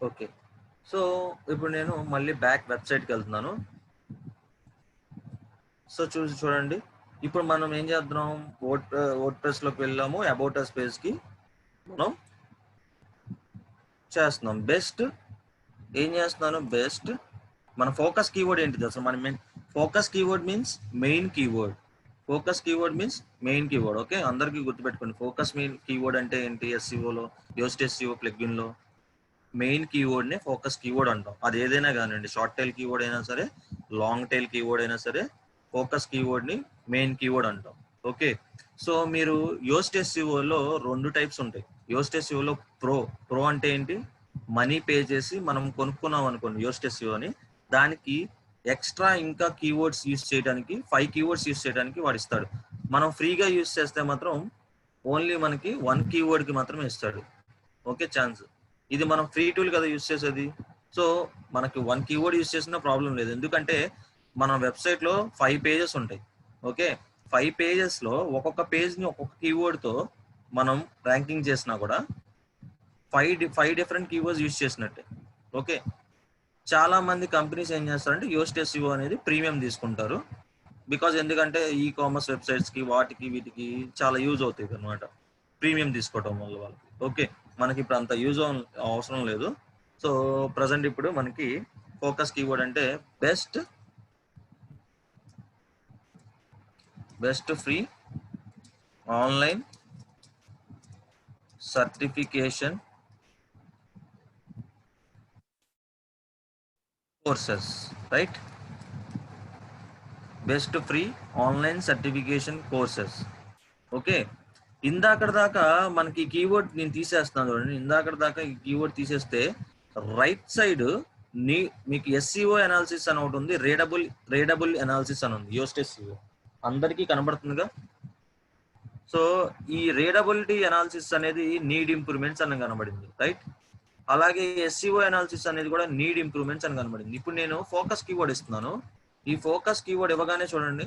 Okay, so ఇప్పుడు నేను మళ్ళీ బ్యాక్ వెబ్సైట్కి వెళ్తున్నాను. సో చూడండి, ఇప్పుడు మనం ఏం చేద్దాం, వర్డ్ ప్రెస్ లోకి వెళ్ళాము, అబౌట్ అస్ పేజ్ కి మనం చేస్తున్నాం. బెస్ట్ ఏం చేస్తున్నాను, బెస్ట్ మన ఫోకస్ కీవర్డ్ ఏంటిది అసలు, మన main focus keyword means main keyword, focus keyword means main keyword. Okay, అందరికీ గుర్తుపెట్టుకోండి, ఫోకస్ మెయిన్ కీవర్డ్ అంటే ఏంటి, ఎస్సీఓలో, యోస్ట్ ఎస్సీఓ ప్లగ్ఇన్ లో మెయిన్ కీవర్డ్ నే ఫోకస్ కీవర్డ్ అంటాం. అది ఏదైనా కానివ్వండి, షార్ట్ టైల్ కీవర్డ్ అయినా సరే, లాంగ్ టైల్ కీవర్డ్ అయినా సరే, ఫోకస్ కీవర్డ్ ని మెయిన్ కీవర్డ్ అంటాం. ఓకే, సో మీరు యోస్ట్ ఎస్సీఓలో 2 టైప్స్ ఉంటాయి. యోస్ట్ ఎస్సీఓలో ప్రో అంటే ఏంటి, మనీ పే చేసి మనం కొనుక్కున్నాం అనుకోండి యోస్ట్ ఎస్సీఓని, దానికి ఎక్స్ట్రా ఇంకా కీవర్డ్స్ యూస్ చేయడానికి 5 కీవర్డ్స్ యూస్ చేయడానికి వాడు ఇస్తాడు. మనం ఫ్రీగా యూస్ చేస్తే మాత్రం ఓన్లీ మనకి 1 కీవర్డ్ కి మాత్రమే ఇస్తాడు. Okay, chance. ఇది మనం ఫ్రీ టూల్ కదా యూస్ చేసేది, సో మనకి 1 కీవర్డ్ యూస్ చేసినా ప్రాబ్లం లేదు. ఎందుకంటే మన వెబ్సైట్ లో 5 పేజెస్ ఉంటాయి. ఓకే, 5 పేజెస్ లో ఒక్కొక్క పేజ్ ని ఒక్కొక్క కీవర్డ్ తో మనం ర్యాంకింగ్ చేసినా కూడా 5 డిఫరెంట్ కీవర్డ్స్ యూస్ చేసినట్టే. ఓకే, చాలా మంది కంపెనీస్ ఏం చేస్తారంటే యోస్ట్ ఎస్ఈఓ అనేది ప్రీమియం తీసుకుంటారు. బికాజ్ ఎందుకంటే ఈ కామర్స్ వెబ్సైట్స్ కి వాటికి వీటికి చాలా యూజ్ అవుతాయి అనమాట ప్రీమియం తీసుకోవడం వల్ల వాళ్ళకి. ఓకే, మనకి ఇప్పుడు అంత యూజ్ అవసరం లేదు. సో ప్రజెంట్ ఇప్పుడు మనకి ఫోకస్ కీవర్డ్ అంటే best free online certification courses, right? Best free online certification courses. Okay, ఇందాకడ దాకా మనకి కీవర్డ్ నేను తీసేస్తున్నాను చూడండి. ఇందాకడ దాకా ఈ కీవర్డ్ తీసేస్తే రైట్ సైడ్ మీకు ఎస్సీఓ అనాలిసిస్ అని ఒకటి ఉంది, రేడబుల్ అనాలిసిస్ అని ఉంది. యోస్ట్ ఎస్సీఓ అందరికీ కనబడుతుందిగా. సో ఈ రేడబిలిటీ అనాలిసిస్ అనేది నీడ్ ఇంప్రూవ్మెంట్స్ అని కనబడింది, రైట్? అలాగే ఎస్సీఓ అనాలిసిస్ అనేది కూడా నీడ్ ఇంప్రూవ్మెంట్స్ అని కనబడింది. ఇప్పుడు నేను ఫోకస్ కీవర్డ్ ఇస్తున్నాను. ఈ ఫోకస్ కీవర్డ్ ఇవ్వగానే చూడండి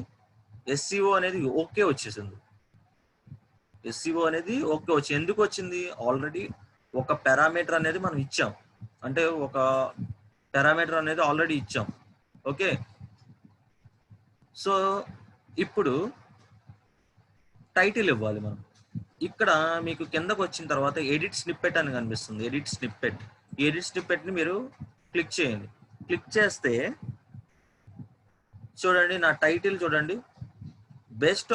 ఎస్సీఓ అనేది ఓకే వచ్చేసింది. ఎస్సీఓ అనేది ఓకే వచ్చి ఎందుకు వచ్చింది? ఆల్రెడీ ఒక పారామీటర్ అనేది మనం ఇచ్చాం, అంటే ఒక పారామీటర్ అనేది ఆల్రెడీ ఇచ్చాం. ఓకే, సో ఇప్పుడు టైటిల్ ఇవ్వాలి మనం. ఇక్కడ మీకు కిందకు వచ్చిన తర్వాత ఎడిట్ స్నిప్పెట్ అని కనిపిస్తుంది. ఎడిట్ స్నిప్పెట్ ని మీరు క్లిక్ చేయండి. క్లిక్ చేస్తే చూడండి నా టైటిల్ చూడండి, best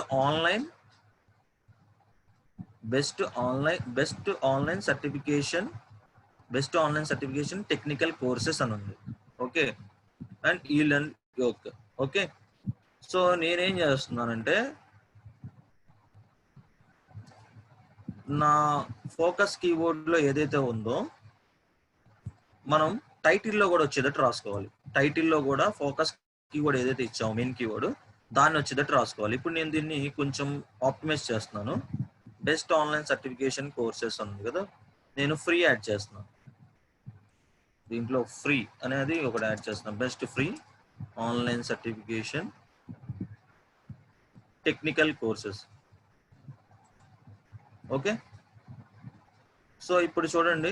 online certification technical courses అని ఉంది. ఓకే, అండ్ ఈ లెర్న్ ఓకే. సో నేనేం చేస్తున్నానంటే నా ఫోకస్ కీవర్డ్ లో ఏదైతే ఉందో మనం టైటిల్లో కూడా వచ్చేటట్టు రాసుకోవాలి. టైటిల్లో కూడా ఫోకస్ కీవర్డ్ ఏదైతే ఇచ్చామో మెయిన్ కీవర్డ్ దాన్ని వచ్చేటట్టు రాసుకోవాలి. ఇప్పుడు నేను దీన్ని కొంచెం ఆప్టిమైజ్ చేస్తున్నాను. బెస్ట్ ఆన్లైన్ సర్టిఫికేషన్ కోర్సెస్ ఉంది కదా, నేను ఫ్రీ యాడ్ చేస్తున్నాను. దీంట్లో ఫ్రీ అనేది ఒకటి యాడ్ చేస్తున్నాను. Best free online certification technical courses. Okay, so ఇప్పుడు చూడండి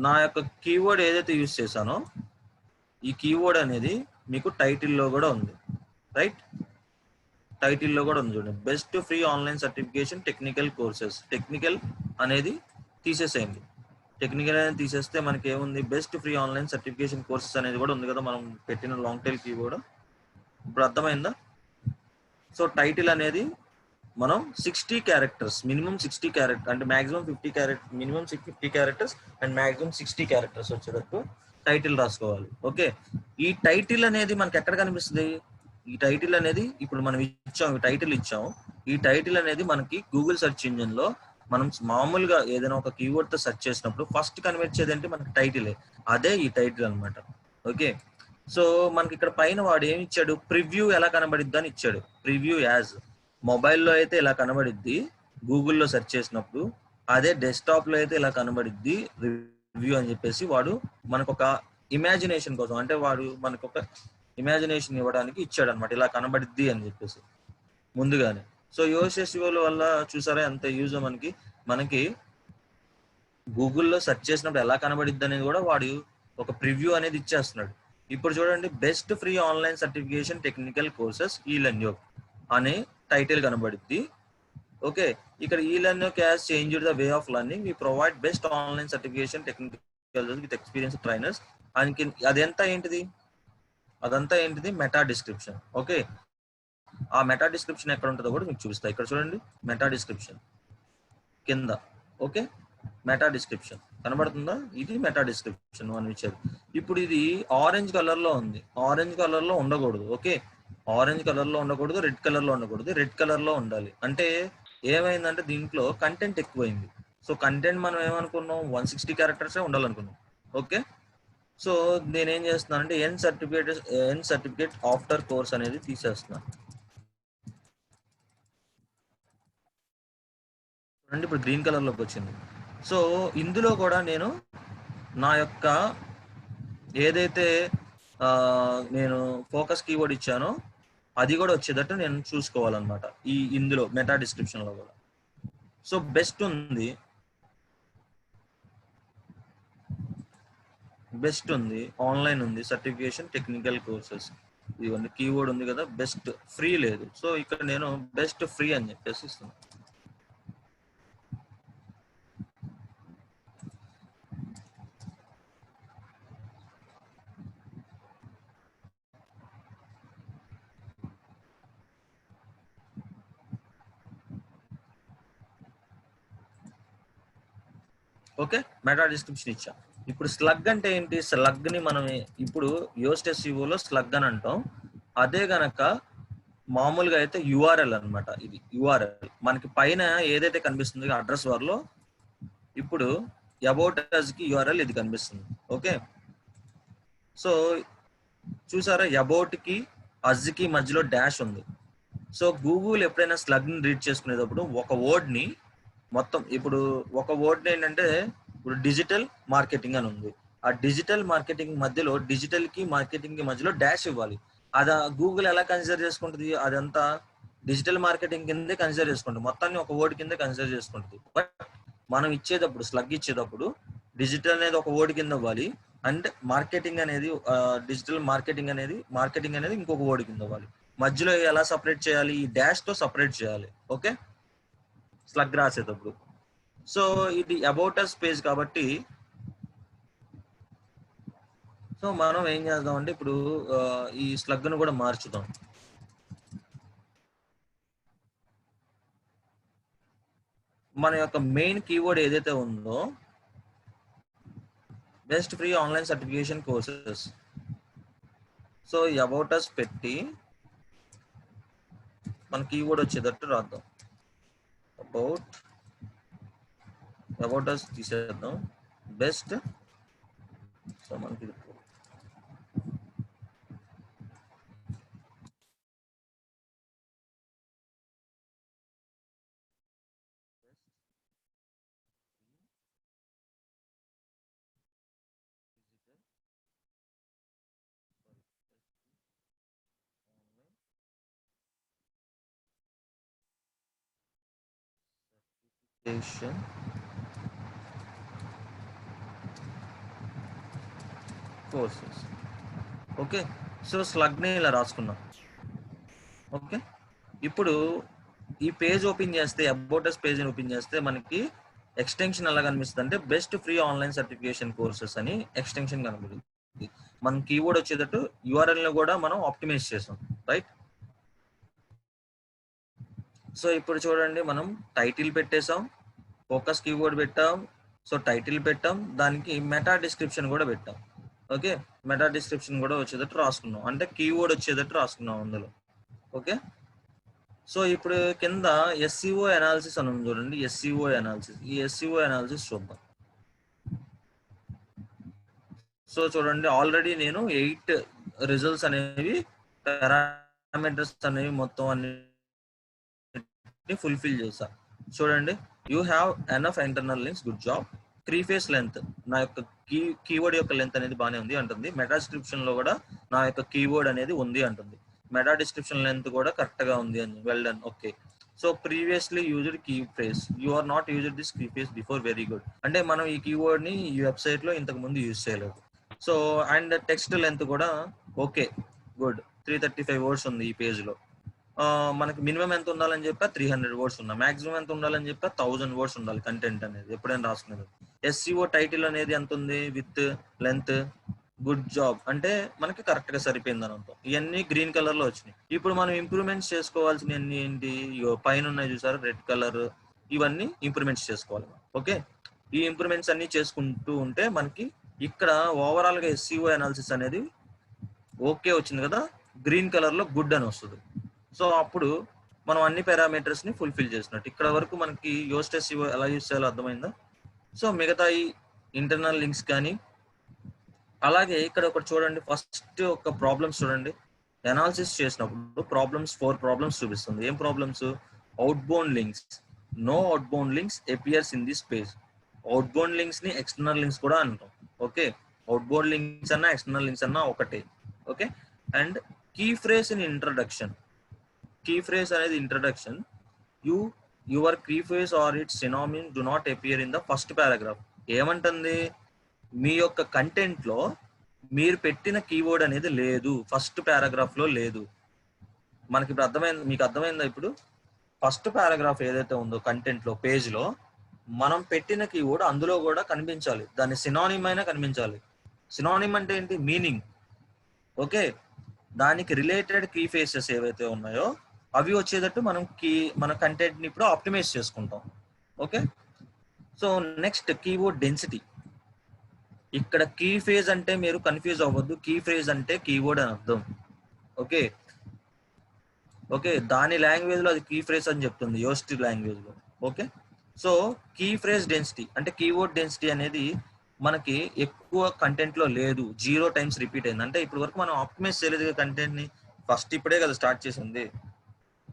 నా యొక్క కీవర్డ్ ఏదైతే యూజ్ చేశానో ఈ కీవర్డ్ అనేది మీకు టైటిల్లో కూడా ఉంది, రైట్? టైటిల్లో కూడా ఉంది చూడండి, best free online certification technical courses. Technical అనేది తీసేసేయండి. టెక్నికల్ అనేది తీసేస్తే మనకి ఏముంది? Best free online certification courses అనేది కూడా ఉంది కదా మనం పెట్టిన లాంగ్ టైల్ కీవర్డ్. ఇప్పుడు అర్థమైందా? సో టైటిల్ అనేది మనం 60 క్యారెక్టర్స్, మినిమం 60 క్యారెక్టర్ అంటే maximum 50 character, minimum 50 characters and maximum 60 characters వచ్చేటట్టు టైటిల్ రాసుకోవాలి. ఓకే, ఈ టైటిల్ అనేది మనకి ఎక్కడ కనిపిస్తుంది? ఈ టైటిల్ అనేది ఇప్పుడు మనం ఇచ్చాం, ఈ టైటిల్ ఇచ్చాం. ఈ టైటిల్ అనేది మనకి గూగుల్ సెర్చ్ ఇంజిన్ లో మనం మామూలుగా ఏదైనా ఒక కీవర్డ్ తో సెర్చ్ చేసినప్పుడు ఫస్ట్ కనిపించేది అంటే మనకి టైటిలే. అదే ఈ టైటిల్ అనమాట. ఓకే, సో మనకి ఇక్కడ పైన వాడు ఏమి ఇచ్చాడు? ప్రివ్యూ ఎలా కనబడిద్ది అని ఇచ్చాడు. ప్రివ్యూ యాజ్ మొబైల్లో అయితే ఇలా కనబడిద్ది గూగుల్లో సెర్చ్ చేసినప్పుడు, అదే డెస్క్టాప్ లో అయితే ఇలా కనబడిద్ది రివ్యూ అని చెప్పేసి వాడు మనకు ఒక ఇమాజినేషన్ కోసం, అంటే వాడు మనకు ఒక ఇమాజినేషన్ ఇవ్వడానికి ఇచ్చాడు అనమాట, ఇలా కనబడిద్ది అని చెప్పేసి ముందుగానే. సో యోఎస్ఎస్ఓల వల్ల చూసారా ఎంత యూజ్ మనకి గూగుల్లో సెర్చ్ చేసినప్పుడు ఎలా కనబడిద్ది అనేది కూడా వాడు ఒక ప్రివ్యూ అనేది ఇచ్చేస్తున్నాడు. ఇప్పుడు చూడండి, best free online certification technical courses E learn అనే టైటిల్ కనబడిద్ది. ఓకే, ఇక్కడ ఈ learn has changed the way of learning, we provide best online certification technical with experience trainers. అదంతా ఏంటిది? Meta description. ఓకే, ఆ మెటా డిస్క్రిప్షన్ ఎక్కడ ఉంటుందో కూడా మీకు చూపిస్తా. ఇక్కడ చూడండి, మెటా డిస్క్రిప్షన్ కింద. ఓకే, మెటా డిస్క్రిప్షన్ కనబడుతుందా? ఇది మెటా డిస్క్రిప్షన్ అని ఇచ్చారు. ఇప్పుడు ఇది ఆరెంజ్ కలర్ లో ఉంది, ఆరెంజ్ కలర్ లో ఉండకూడదు. ఓకే, ఆరెంజ్ కలర్ లో ఉండకూడదు, రెడ్ కలర్ లో ఉండకూడదు, రెడ్ కలర్ లో ఉండాలి. అంటే ఏమైందంటే దీంట్లో కంటెంట్ ఎక్కువైంది. సో కంటెంట్ మనం ఏమనుకున్నాం? 160 క్యారెక్టర్సే ఉండాలనుకున్నాం. ఓకే, సో నేనేం చేస్తున్నానంటే ఎన్ సర్టిఫికేట్ ఆఫ్టర్ కోర్స్ అనేది తీసేస్తున్నాను. చూడండి, ఇప్పుడు గ్రీన్ కలర్ లోకి వచ్చింది. సో ఇందులో కూడా నేను నా యొక్క ఏదైతే నేను ఫోకస్ కీవర్డ్ ఇచ్చానో అది కూడా వచ్చేటట్టు నేను చూసుకోవాలన్నమాట ఇందులో మెటా డిస్క్రిప్షన్ లో కూడా. సో బెస్ట్ ఉంది, బెస్ట్ ఉంది, ఆన్లైన్ ఉంది, సర్టిఫికేషన్, టెక్నికల్ కోర్సెస్, ఇవన్నీ కీవర్డ్ ఉంది కదా. బెస్ట్ ఫ్రీ లేదు, సో ఇక్కడ నేను బెస్ట్ ఫ్రీ అని చెప్పేసి ఇస్తున్నాను. ఓకే, మెటా డిస్క్రిప్షన్ ఇచ్చా. ఇప్పుడు స్లగ్ అంటే ఏంటి? స్లగ్ ని మనం ఇప్పుడు యోస్ట్ ఎస్ఈఓలో స్లగ్ అని అంటాం. అదే గనక మామూలుగా అయితే యుఆర్ఎల్ అన్నమాట. ఇది యుఆర్ఎల్ మనకి పైన ఏదైతే కనిపిస్తుందో అడ్రస్ బార్ లో, ఇప్పుడు అబౌట్ అస్ కి యుఆర్ఎల్ ఇది కనిపిస్తుంది. ఓకే, సో చూసారా, అబౌట్ కి అజ్ కి మధ్యలో డాష్ ఉంది. సో గూగుల్ ఎప్పుడైనా స్లగ్ ని రీడ్ చేసుకునేటప్పుడు ఒక వర్డ్ ని మొత్తం, ఇప్పుడు ఒక వర్డ్ ఏంటంటే ఇప్పుడు డిజిటల్ మార్కెటింగ్ అని ఉంది. ఆ డిజిటల్ మార్కెటింగ్ మధ్యలో డిజిటల్ కి మార్కెటింగ్ కి మధ్యలో డాష్ ఇవ్వాలి. అది గూగుల్ ఎలా కన్సిడర్ చేసుకుంటుంది? అదంతా డిజిటల్ మార్కెటింగ్ కిందే కన్సిడర్ చేసుకుంటుంది, మొత్తాన్ని ఒక వర్డ్ కింద కన్సిడర్ చేసుకుంటుంది. బట్ మనం ఇచ్చేటప్పుడు స్లగ్ ఇచ్చేటప్పుడు డిజిటల్ అనేది ఒక వర్డ్ కింద ఇవ్వాలి, అండ్ మార్కెటింగ్ అనేది డిజిటల్ మార్కెటింగ్ అనేది ఇంకొక వర్డ్ కింద ఇవ్వాలి. మధ్యలో ఎలా సపరేట్ చేయాలి? ఈ డాష్ తో సపరేట్ చేయాలి. ఓకే, స్లగ్ రాసేటప్పుడు. సో ఇది అబౌట్ అస్ పేజ్ కాబట్టి, సో మనం ఏం చేద్దాం అంటే ఇప్పుడు ఈ స్లగ్ ను కూడా మార్చుదాం. మన యొక్క మెయిన్ కీవర్డ్ ఏదైతే ఉందో best free online certification courses, so ఈ అబౌట్ అస్ పెట్టి మన కీవర్డ్ వచ్చేటట్టు రాద్దాం. అబౌట్ అస్ తీసేద్దాం, బెస్ట్. సో మనకి కోర్సెస్. ఓకే, సో స్లగ్ ని ఇలా రాసుకున్నాం. ఓకే, ఇప్పుడు ఈ పేజ్ ఓపెన్ చేస్తే, అబౌట్ అస్ పేజ్ ఓపెన్ చేస్తే మనకి ఎక్స్టెన్షన్ ఎలా కనిపిస్తుంది అంటే best free online certification courses అని ఎక్స్టెన్షన్ కనిపిస్తుంది. మన కీవర్డ్ వచ్చేటట్టు యూఆర్ఎల్ ని కూడా మనం ఆప్టిమైజ్ చేసాం, రైట్? సో ఇప్పుడు చూడండి, మనం టైటిల్ పెట్టేసాం, ఫోకస్ కీవర్డ్ పెట్టాం, సో టైటిల్ పెట్టాం, దానికి మెటా డిస్క్రిప్షన్ కూడా పెట్టాం. ఓకే, మెటా డిస్క్రిప్షన్ కూడా వచ్చేటట్టు రాసుకున్నాం, అంటే కీవర్డ్ వచ్చేటట్టు రాసుకున్నాం అందులో. ఓకే, సో ఇప్పుడు కింద ఎస్సీఓ అనాలిసిస్ అని ఉంది చూడండి, ఎస్సీఓ అనాలిసిస్. ఈ ఎస్సీఓ అనాలిసిస్ చూద్దాం. సో చూడండి, ఆల్రెడీ నేను 8 రిజల్ట్స్ అనేవి, పారామీటర్స్ అనేవి మొత్తం అన్ని ఫుల్ఫిల్ చేశా. చూడండి, you have enough internal links, good job. Preface length, నా యొక్క కీవర్డ్ యొక్క లెంత్ అనేది బాగానే ఉంది అంటుంది. మెటా డిస్క్రిప్షన్ లో కూడా నా యొక్క కీవర్డ్ అనేది ఉంది అంటుంది. మెటా డిస్క్రిప్షన్ లెంత్ కూడా కరెక్ట్ గా ఉంది అని, well done. Okay, so previously used key phrase, you are not used this key phrase before, very good. అంటే మనం ఈ కీవర్డ్ ని ఈ వెబ్సైట్ లో ఇంతకు ముందు యూజ్ చేయలేదు. సో అండ్ టెక్స్ట్ లెంత్ కూడా ఓకే, గుడ్. 335 వర్డ్స్ ఉంది ఈ పేజ్ లో. మనకి మినిమం ఎంత ఉండాలని చెప్పా 300 వర్డ్స్ ఉన్నా, మాక్సిమం ఎంత ఉండాలని చెప్పా 1000 వర్డ్స్ ఉండాలి కంటెంట్ అనేది ఎప్పుడైనా రాసుకునేది. ఎస్సీఓ టైటిల్ అనేది ఎంత ఉంది? విత్ లెంత్, గుడ్ జాబ్ అంటే మనకి కరెక్ట్ గా సరిపోయింది అని అంటాం. ఇవన్నీ గ్రీన్ కలర్ లో వచ్చినాయి. ఇప్పుడు మనం ఇంప్రూవ్మెంట్స్ చేసుకోవాల్సినవి ఏంటి? పైన ఉన్నాయి చూసారు, రెడ్ కలర్, ఇవన్నీ ఇంప్రూవ్మెంట్స్ చేసుకోవాలి. ఓకే, ఈ ఇంప్రూవ్మెంట్స్ అన్ని చేసుకుంటూ ఉంటే మనకి ఇక్కడ ఓవరాల్ గా ఎస్సీఓ అనాలిసిస్ అనేది ఓకే వచ్చింది కదా, గ్రీన్ కలర్ లో గుడ్ అని వస్తుంది. సో అప్పుడు మనం అన్ని పారామీటర్స్ ని ఫుల్ఫిల్ చేసినట్టు. ఇక్కడ వరకు మనకి యోస్ట్ ఎస్ఈఓ ఎలా యూజ్ చేయాలో అర్థమైందా? సో మిగతా ఈ ఇంటర్నల్ లింక్స్ కానీ, అలాగే ఇక్కడ ఒకటి చూడండి, ఫస్ట్ ఒక ప్రాబ్లమ్స్ చూడండి. అనాలిసిస్ చేసినప్పుడు ప్రాబ్లమ్స్ 4 ప్రాబ్లమ్స్ చూపిస్తుంది. ఏం problems? Outbound links, no outbound links appears in this page. Outbound links ని ఎక్స్టర్నల్ లింక్స్ కూడా అంటాం. ఓకే, అవుట్ బౌండ్ లింక్స్ అన్నా ఎక్స్టర్నల్ లింక్స్ అన్నా ఒకటే. Okay, and key phrase in introduction. Key phrase అనేది introduction. Your key phrase or its synonyms do not appear in the first paragraph. ఏమంటుంది? మీ యొక్క కంటెంట్ లో మీరు పెట్టిన కీవర్డ్ అనేది లేదు, ఫస్ట్ పారాగ్రాఫ్ లో లేదు. మనకి ఇప్పుడు అర్థమైంది, మీకు అర్థమైందా? ఇప్పుడు ఫస్ట్ పారాగ్రాఫ్ ఏదైతే ఉందో కంటెంట్ లో పేజ్ లో మనం పెట్టిన కీవర్డ్ అందులో కూడా కనిపించాలి, దాని సినానిమ్ అయినా కనిపించాలి. సినానిమ్ అంటే ఏంటి? మీనింగ్. ఓకే, దానికి రిలేటెడ్ కీ ఫేసెస్ ఏవైతే ఉన్నాయో అవి వచ్చేటట్టు మనం మన కంటెంట్ ని ఇప్పుడు ఆప్టిమైజ్ చేసుకుంటాం. Okay, so next keyword density. ఇక్కడ కీ ఫేజ్ అంటే మీరు కన్ఫ్యూజ్ అవ్వద్దు, కీ ఫ్రేజ్ అంటే కీవర్డ్ అని అర్థం. ఓకే ఓకే, దాని లాంగ్వేజ్ లో అది కీ ఫ్రేజ్ అని చెప్తుంది, యోస్ట్ లాంగ్వేజ్ లో. Okay, so key phrase density అంటే కీవర్డ్ డెన్సిటీ అనేది మనకి ఎక్కువ కంటెంట్ లో లేదు, 0 టైమ్స్ రిపీట్ అయింది. అంటే ఇప్పుడు వరకు మనం ఆప్టిమైజ్ చేయలేదు కంటెంట్ ని, ఫస్ట్ ఇప్పుడే కదా స్టార్ట్ చేసింది.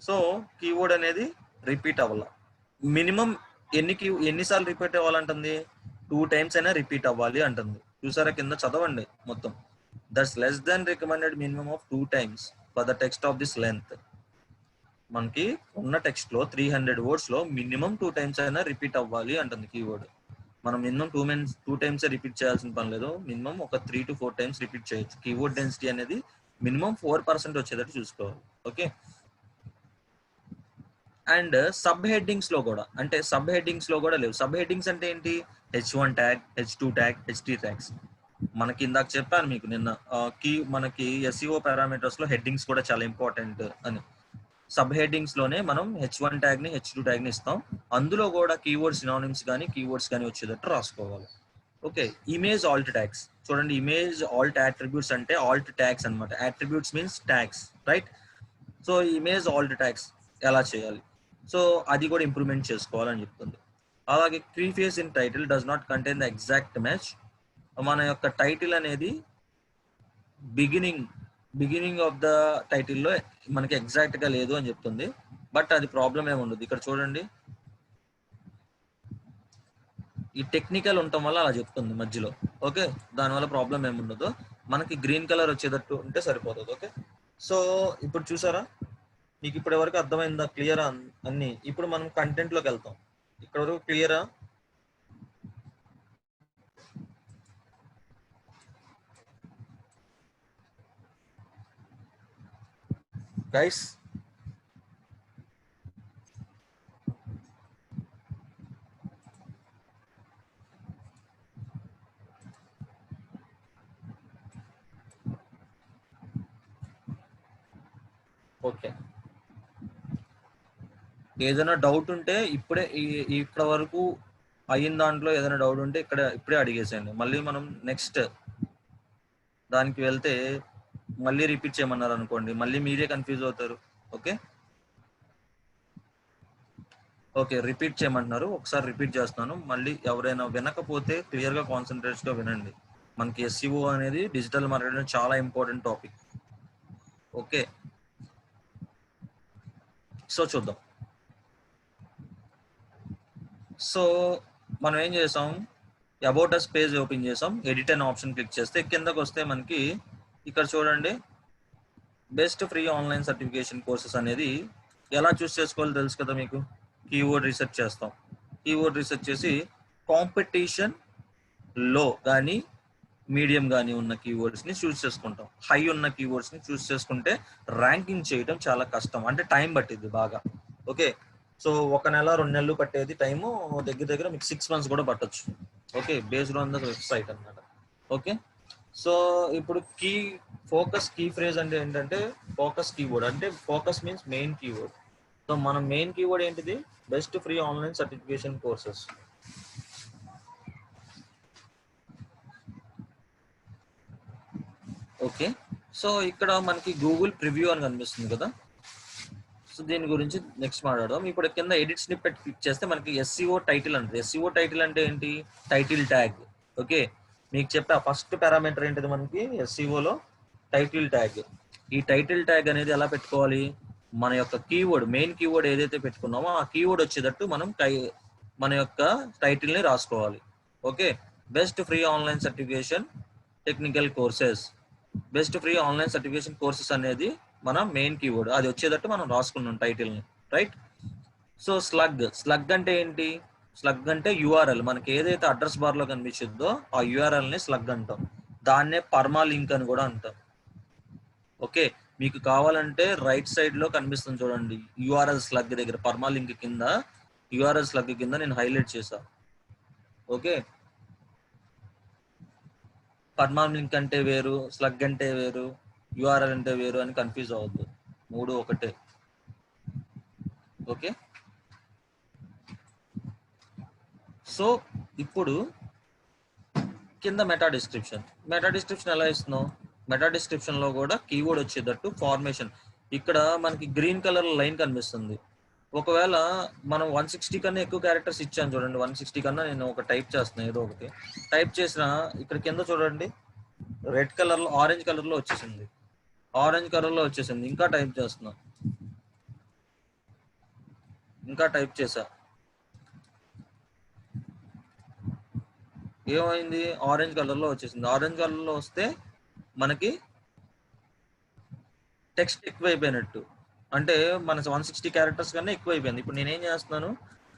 సో కీవర్డ్ అనేది రిపీట్ అవ్వాల. మినిమం ఎన్నిసార్లు రిపీట్ అవ్వాలంటుంది? 2 టైమ్స్ అయినా రిపీట్ అవ్వాలి అంటుంది. చూసారా, కింద చదవండి మొత్తం. That's less than recommended minimum of 2 times for the text of this length. మనకి ఉన్న టెక్స్ట్ లో 300 వర్డ్స్ లో మినిమం 2 టైమ్స్ అయినా రిపీట్ అవ్వాలి అంటుంది కీవర్డ్. మనం మినిమం 2 టైమ్స్ రిపీట్ చేయాల్సిన పని లేదు, మినిమం ఒక 3 to 4 టైమ్స్ రిపీట్ చేయొచ్చు. కీవర్డ్ డెన్సిటీ అనేది మినిమం 4% వచ్చేటట్టు చూసుకోవాలి. ఓకే, అండ్ సబ్ హెడ్డింగ్స్ లో కూడా, అంటే సబ్ హెడ్డింగ్స్ లో కూడా లేవు. సబ్ హెడ్డింగ్స్ అంటే ఏంటి? H1 tag, H2 tag, H3 tags. మనకి ఇందాక చెప్పాను మీకు నిన్న, మనకి SEO పారామీటర్స్ లో హెడ్డింగ్స్ కూడా చాలా ఇంపార్టెంట్ అని. సబ్ హెడ్డింగ్స్ లోనే మనం H1 ట్యాగ్ ని, H2 ట్యాగ్ ని ఇస్తాం. అందులో కూడా కీవర్డ్ సినానిమ్స్ కానీ కీవర్డ్స్ కానీ వచ్చేటట్టు రాసుకోవాలి. ఓకే, ఇమేజ్ ఆల్ట్ ట్యాగ్స్ చూడండి. ఇమేజ్ ఆల్ట్ అట్రిబ్యూట్స్ అంటే ఆల్ట్ ట్యాగ్స్ అనమాట. Attributes means tags, right? So image alt tags ఎలా చేయాలి, సో అది కూడా ఇంప్రూవ్మెంట్ చేసుకోవాలని చెప్తుంది. అలాగే preface in title does not contain the exact match. మన యొక్క టైటిల్ అనేది బిగినింగ్ ఆఫ్ ద టైటిల్లో మనకి ఎగ్జాక్ట్ గా లేదు అని చెప్తుంది. బట్ అది ప్రాబ్లం ఏమి ఉండదు. ఇక్కడ చూడండి, ఈ టెక్నికల్ ఉండటం వల్ల అలా చెప్తుంది మధ్యలో. ఓకే, దానివల్ల ప్రాబ్లం ఏమి ఉండదు, మనకి గ్రీన్ కలర్ వచ్చేటట్టు ఉంటే సరిపోతుంది. ఓకే, సో ఇప్పుడు చూసారా, మీకు ఇప్పటి వరకు అర్థమైందా? క్లియరా అన్ని? ఇప్పుడు మనం కంటెంట్ లోకి వెళ్తాం. ఇక్కడ వరకు క్లియరా? గైస్, ఓకే, ఏదైనా డౌట్ ఉంటే ఇప్పుడే ఇక్కడ వరకు అయిన దాంట్లో ఏదైనా డౌట్ ఉంటే ఇప్పుడే అడిగేసేయండి. మళ్ళీ మనం నెక్స్ట్ దానికి వెళ్తే మళ్ళీ రిపీట్ చేయమన్నారు అనుకోండి, మళ్ళీ మీరే కన్ఫ్యూజ్ అవుతారు. ఓకే ఓకే, రిపీట్ చేయమంటున్నారు, ఒకసారి రిపీట్ చేస్తున్నాను. మళ్ళీ ఎవరైనా వినకపోతే క్లియర్ గా కాన్సన్ట్రేట్ గా వినండి. మనకి SEO అనేది డిజిటల్ మార్కెటింగ్ చాలా ఇంపార్టెంట్ టాపిక్. ఓకే, సో చూద్దాం. సో మనం ఏం చేసాం, అబౌట్ అస్ పేజ్ ఓపెన్ చేసాం, ఎడిట్ అనే ఆప్షన్ క్లిక్ చేస్తే కిందకు వస్తే మనకి ఇక్కడ చూడండి, best free online certification courses అనేది ఎలా చూస్ చేసుకోవాలో తెలుసు కదా మీకు. కీవర్డ్ రీసెర్చ్ చేస్తాం, కీవర్డ్ రీసెర్చ్ చేసి కాంపిటీషన్ లో కానీ మీడియం కానీ ఉన్న కీవర్డ్స్ ని చూస్ చేసుకుంటాం. హై ఉన్న కీవర్డ్స్ ని చూస్ చేసుకుంటే ర్యాంకింగ్ చేయడం చాలా కష్టం, అంటే టైం పట్టింది బాగా. ఓకే, సో 1 నెల 2 నెలలు పట్టేది టైము దగ్గర దగ్గర మీకు 6 months కూడా పట్టొచ్చు. Okay, based on the website అన్నమాట. ఓకే, సో ఇప్పుడు ఫోకస్ కీ ఫ్రేజ్ అంటే ఏంటంటే ఫోకస్ కీవర్డ్, అంటే focus means main keyword. So మన మెయిన్ కీవర్డ్ ఏంటిది? Best free online certification courses. Okay, so ఇక్కడ మనకి గూగుల్ ప్రివ్యూ అని కనిపిస్తుంది కదా. సో దీని గురించి నెక్స్ట్ మాట్లాడదాం. ఇప్పుడు కింద ఎడిట్ స్నిప్పెట్ క్లిక్ చేస్తే మనకి SEO టైటిల్ అంటే, SEO టైటిల్ అంటే ఏంటి? Title tag. ఓకే, మీకు చెప్పా ఫస్ట్ పారామీటర్ ఏంటిది మనకి SEO లో? Title tag. ఈ టైటిల్ ట్యాగ్ అనేది ఎలా పెట్టుకోవాలి? మన యొక్క కీవర్డ్, మెయిన్ కీవర్డ్ ఏదైతే పెట్టుకున్నామో ఆ కీవర్డ్ వచ్చేటట్టు మనం మన యొక్క టైటిల్ ని రాసుకోవాలి. Okay, best free online certification technical courses. Best free online certification courses అనేది మన మెయిన్ కీవర్డ్, అది వచ్చేటట్టు మనం రాసుకున్నాం టైటిల్ ని, రైట్? సో స్లగ్ అంటే ఏంటి? స్లగ్ అంటే యూఆర్ఎల్, మనకి ఏదైతే అడ్రస్ బార్ లో కనిపించిందో ఆ యూఆర్ఎల్ ని స్లగ్ అంటాం. దాన్నే పర్మా లింక్ అని కూడా అంటాం. ఓకే, మీకు కావాలంటే రైట్ సైడ్ లో కనిపిస్తుంది చూడండి, యూఆర్ఎల్ స్లగ్ దగ్గర పర్మా లింక్ కింద, యూఆర్ఎల్ స్లగ్ కింద నేను హైలైట్ చేశా. ఓకే, పర్మా లింక్ అంటే వేరు, స్లగ్ అంటే వేరు, యూఆర్ఎల్ అంటే వేరు అని కన్ఫ్యూజ్ అవ్వద్దు, మూడు ఒకటే. ఓకే, సో ఇప్పుడు కింద మెటా డిస్క్రిప్షన్ ఎలా ఇస్తున్నావు? మెటా డిస్క్రిప్షన్ లో కూడా కీవర్డ్ వచ్చేటట్టు ఫార్మేషన్. ఇక్కడ మనకి గ్రీన్ కలర్ లైన్ కనిపిస్తుంది. ఒకవేళ మనం 160 కన్నా ఎక్కువ క్యారెక్టర్స్ ఇచ్చాను చూడండి, 160 కన్నా నేను ఒక టైప్ చేస్తున్నాను, ఏదో ఒకటి టైప్ చేసిన ఇక్కడ కింద చూడండి రెడ్ కలర్ లో, ఆరెంజ్ కలర్ లో వచ్చేసింది, ఇంకా టైప్ చేస్తున్నా, ఇంకా టైప్ చేసా, ఏమైంది? ఆరెంజ్ కలర్ లో వచ్చేసింది. ఆరెంజ్ కలర్ లో వస్తే మనకి టెక్స్ట్ ఎక్కువైపోయినట్టు, అంటే మన 160 క్యారెక్టర్స్ కన్నా ఎక్కువైపోయింది. ఇప్పుడు నేనేం చేస్తున్నాను,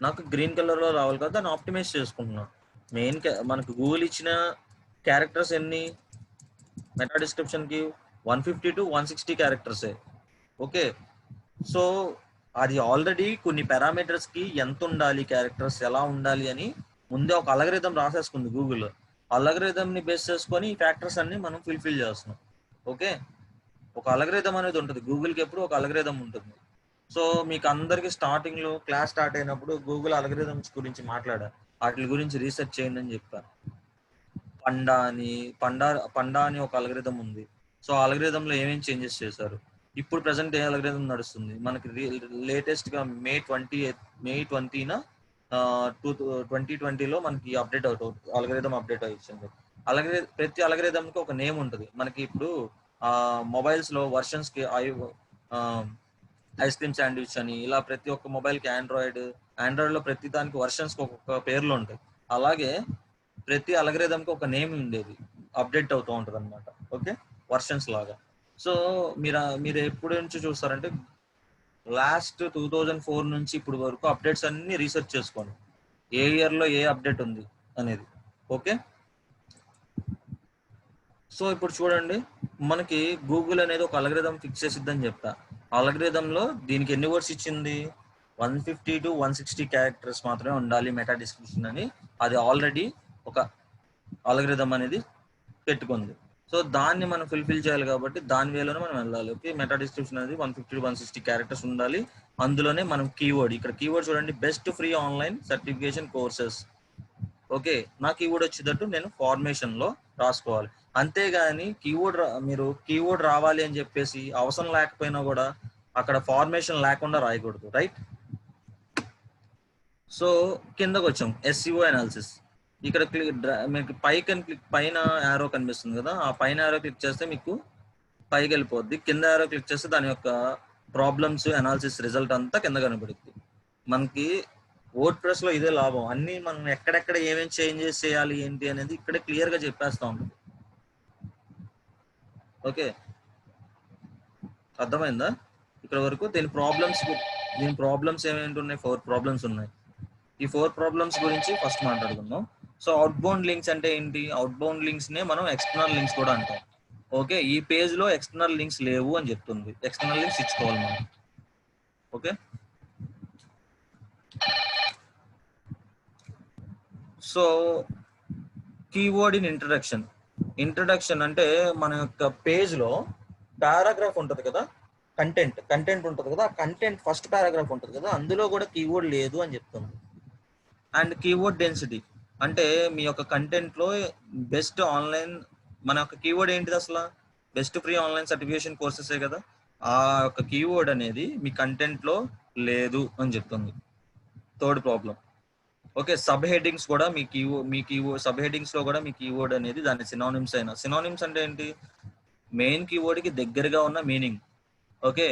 నాకు గ్రీన్ కలర్ లో రావాలి కదా, దాన్ని ఆప్టిమైజ్ చేసుకుంటున్నాను. మెయిన్ మనకు గూగుల్ ఇచ్చిన క్యారెక్టర్స్ ఎన్ని మెటా డిస్క్రిప్షన్ కి? 150 to 160 క్యారెక్టర్సే. ఓకే, సో అది ఆల్రెడీ కొన్ని పారామీటర్స్ కి ఎంత ఉండాలి, క్యారెక్టర్స్ ఎలా ఉండాలి అని ముందే ఒక అల్గోరిథం రాసేసుకుంది గూగుల్. అల్గోరిథం ని బేస్ చేసుకొని ఈ ఫ్యాక్టర్స్ అన్ని మనం ఫుల్ఫిల్ చేస్తున్నాం. ఓకే, ఒక అల్గోరిథం అనేది ఉంటుంది గూగుల్కి, ఎప్పుడు ఒక అల్గోరిథం ఉంటుంది. సో మీకు అందరికి స్టార్టింగ్ లో క్లాస్ స్టార్ట్ అయినప్పుడు గూగుల్ అల్గోరిథమ్స్ గురించి మాట్లాడా, వాటి గురించి రీసెర్చ్ చేయండి అని చెప్పాను. పండా అని ఒక అల్గోరిథం ఉంది. సో అల్గోరిథం లో ఏమేమి చేంజెస్ చేశారు, ఇప్పుడు ప్రెసెంట్ ఏ అల్గోరిథం నడుస్తుంది మనకి, లేటెస్ట్ గా మే 20న 2020లో మనకి అప్డేట్ అవుతుంది, అల్గోరిథం అప్డేట్ అవుతుంది. అలాగే ప్రతి అల్గోరిథం కి ఒక నేమ్ ఉంటుంది. మనకి ఇప్పుడు మొబైల్స్ లో వర్షన్స్ కి ఐస్ క్రీమ్ శాండ్విచ్ అని, ఇలా ప్రతి ఒక్క మొబైల్ కి ఆండ్రాయిడ్ లో ప్రతి దానికి వర్షన్స్ కి ఒక్కొక్క పేర్లు ఉంటాయి. అలాగే ప్రతి అల్గోరిథం కి ఒక నేమ్ ఉండేది, అప్డేట్ అవుతూ ఉంటుంది అనమాట. ఓకే, వర్షన్స్ లాగా. సో మీరు ఎప్పుడు నుంచి చూస్తారంటే లాస్ట్ 2004 నుంచి ఇప్పుడు వరకు అప్డేట్స్ అన్ని రీసెర్చ్ చేసుకోండి, ఏ ఇయర్ లో ఏ అప్డేట్ ఉంది అనేది. ఓకే, సో ఇప్పుడు చూడండి, మనకి గూగుల్ అనేది ఒక అల్గోరిథం ఫిక్స్ చేసిద్దని చెప్తా. అల్గోరిథంలో దీనికి ఎన్ని వర్డ్స్ ఇచ్చింది? 150 to 160 క్యారెక్టర్స్ మాత్రమే ఉండాలి మెటా డిస్క్రిప్షన్ అని అది ఆల్రెడీ ఒక అల్గోరిథం అనేది పెట్టుకుంది. సో దాన్ని మనం ఫుల్ఫిల్ చేయాలి కాబట్టి దాని వేలోనే మనం వెళ్ళాలి. ఓకే, మెటా డిస్క్రిప్షన్ అనేది 150 to 160 క్యారెక్టర్స్ ఉండాలి. అందులోనే మనం కీవర్డ్, ఇక్కడ కీవర్డ్ చూడండి, best free online certification courses. Okay, నా కీవర్డ్ వచ్చేటట్టు నేను ఫార్మేషన్ లో రాసుకోవాలి. అంతేగాని మీరు కీవర్డ్ రావాలి అని చెప్పేసి అవసరం లేకపోయినా కూడా అక్కడ ఫార్మేషన్ లేకుండా రాయకూడదు, రైట్? సో కిందకు వచ్చాం, ఎస్ఈఓ అనాలిసిస్. ఇక్కడ మీకు పైన యారో కనిపిస్తుంది కదా, ఆ పైన యారో క్లిక్ చేస్తే మీకు పైకి వెళ్ళిపోద్ది, కింద యారో క్లిక్ చేస్తే దాని యొక్క ప్రాబ్లమ్స్ అనాలిసిస్ రిజల్ట్ అంతా కింద కనబడుద్ది. మనకి వర్డ్ ప్రెస్ లో ఇదే లాభం, అన్ని మనం ఎక్కడెక్కడ ఏమేమి చేంజెస్ చేయాలి ఏంటి అనేది ఇక్కడే క్లియర్ గా చెప్పేస్తా ఉంటుంది. ఓకే, అర్థమైందా ఇక్కడ వరకు? దీని ప్రాబ్లమ్స్ ఏమేంటి ఉన్నాయి? 4 ప్రాబ్లమ్స్ ఉన్నాయి. ఈ 4 ప్రాబ్లమ్స్ గురించి ఫస్ట్ మాట్లాడుకుందాం. సో అవుట్ బౌండ్ లింక్స్ అంటే ఏంటి? అవుట్ బౌండ్ లింక్స్ నే మనం ఎక్స్టర్నల్ లింక్స్ కూడా అంటాం. ఓకే, ఈ పేజ్ లో ఎక్స్టర్నల్ లింక్స్ లేవు అని చెప్తుంది, ఎక్స్టర్నల్ లింక్స్ ఇచ్చుకోవాలి మనం. Okay, so keyword in introduction అంటే మన యొక్క పేజ్ లో పారాగ్రాఫ్ ఉంటుంది కదా, కంటెంట్ ఉంటుంది కదా, కంటెంట్ ఫస్ట్ పారాగ్రాఫ్ ఉంటుంది కదా, అందులో కూడా కీవర్డ్ లేదు అని చెప్తుంది. అండ్ కీవర్డ్ డెన్సిటీ అంటే మీ యొక్క కంటెంట్ లో బెస్ట్ ఆన్లైన్, మన యొక్క కీవర్డ్ ఏంటిది అసలు? బెస్ట్ ఫ్రీ ఆన్లైన్ సర్టిఫికేషన్ కోర్సెసే కదా, ఆ యొక్క కీవర్డ్ అనేది మీ కంటెంట్ లో లేదు అని చెప్తుంది. Third problem. Okay, sub headings కూడా మీ కీవర్డ్ సబ్ హెడ్డింగ్స్ లో కూడా మీ కీవర్డ్ అనేది దాని సినానిమ్స్ అంటే ఏంటి? మెయిన్ కీవర్డ్ కి దగ్గరగా ఉన్న మీనింగ్. ఓకే,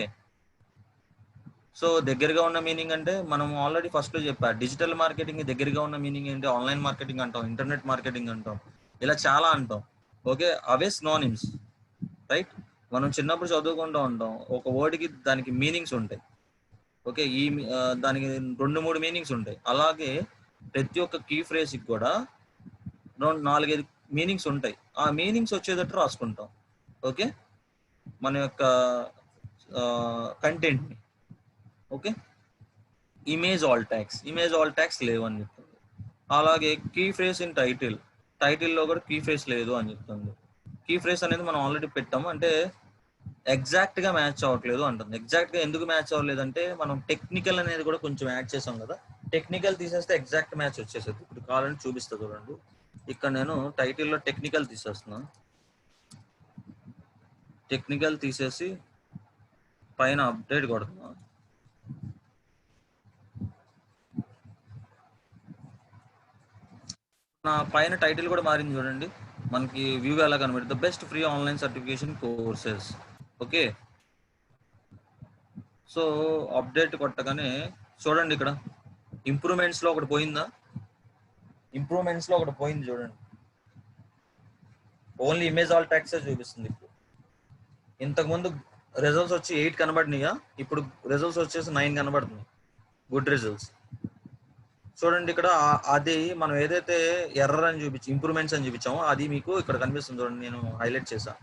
సో దగ్గరగా ఉన్న మీనింగ్ అంటే మనం ఆల్రెడీ ఫస్ట్ లో చెప్పా, డిజిటల్ మార్కెటింగ్ దగ్గరగా ఉన్న మీనింగ్ ఏంటి? ఆన్లైన్ మార్కెటింగ్ అంటాం, ఇంటర్నెట్ మార్కెటింగ్ అంటాం, ఇలా చాలా అంటాం. ఓకే, అవే సినానిమ్స్, రైట్? మనం చిన్నప్పుడు చదువుకుంటూ ఉంటాం, ఒక వర్డ్ కి దానికి మీనింగ్స్ ఉంటాయి. ఓకే, దానికి 2-3 మీనింగ్స్ ఉంటాయి. అలాగే ప్రతి ఒక్క కీ ఫ్రేజ్కి కూడా 4-5 మీనింగ్స్ ఉంటాయి. ఆ మీనింగ్స్ వచ్చేటట్టు రాసుకుంటాం. ఓకే, మన యొక్క కంటెంట్ని. ఓకే, ఇమేజ్ ఆల్ ట్యాగ్స్ లేవు అని చెప్తుంది. అలాగే కీ ఫ్రేజ్ ఇన్ టైటిల్లో కూడా కీ ఫ్రేజ్ లేదు అని చెప్తుంది. కీ ఫ్రేజ్ అనేది మనం ఆల్రెడీ పెట్టాము, అంటే ఎగ్జాక్ట్ గా మ్యాచ్ అవ్వట్లేదు అంటుంది. ఎగ్జాక్ట్ గా ఎందుకు మ్యాచ్ అవ్వలేదు అంటే మనం టెక్నికల్ అనేది కూడా కొంచెం యాడ్ చేసాం కదా. టెక్నికల్ తీసేస్తే ఎగ్జాక్ట్ మ్యాచ్ వచ్చేసేది. ఇప్పుడు కావాలని చూపిస్తా చూడండి. ఇక్కడ నేను టైటిల్లో టెక్నికల్ తీసేస్తున్నా. టెక్నికల్ తీసేసి పైన అప్డేట్ కొడుతున్నా. నా పైన టైటిల్ కూడా మారింది చూడండి. మనకి వ్యూ ఎలా కనబడుతుంది, the best free online certification courses. Okay, so update కొట్టగానే చూడండి, ఇక్కడ ఇంప్రూవ్మెంట్స్ లో ఒకటి పోయిందా, చూడండి. ఓన్లీ ఇమేజ్ ఆల్ ట్యాగ్స్ చూపిస్తుంది. ఇప్పుడు ఇంతకుముందు రిజల్ట్స్ వచ్చి 8 కనబడినాయా, ఇప్పుడు రిజల్ట్స్ వచ్చేసి 9 కనబడుతున్నాయి, గుడ్ రిజల్ట్స్. చూడండి ఇక్కడ అది మనం ఏదైతే ఎర్రర్ అని ఇంప్రూవ్మెంట్స్ అని చూపించామో అది మీకు ఇక్కడ కనిపిస్తుంది చూడండి. నేను హైలైట్ చేశా,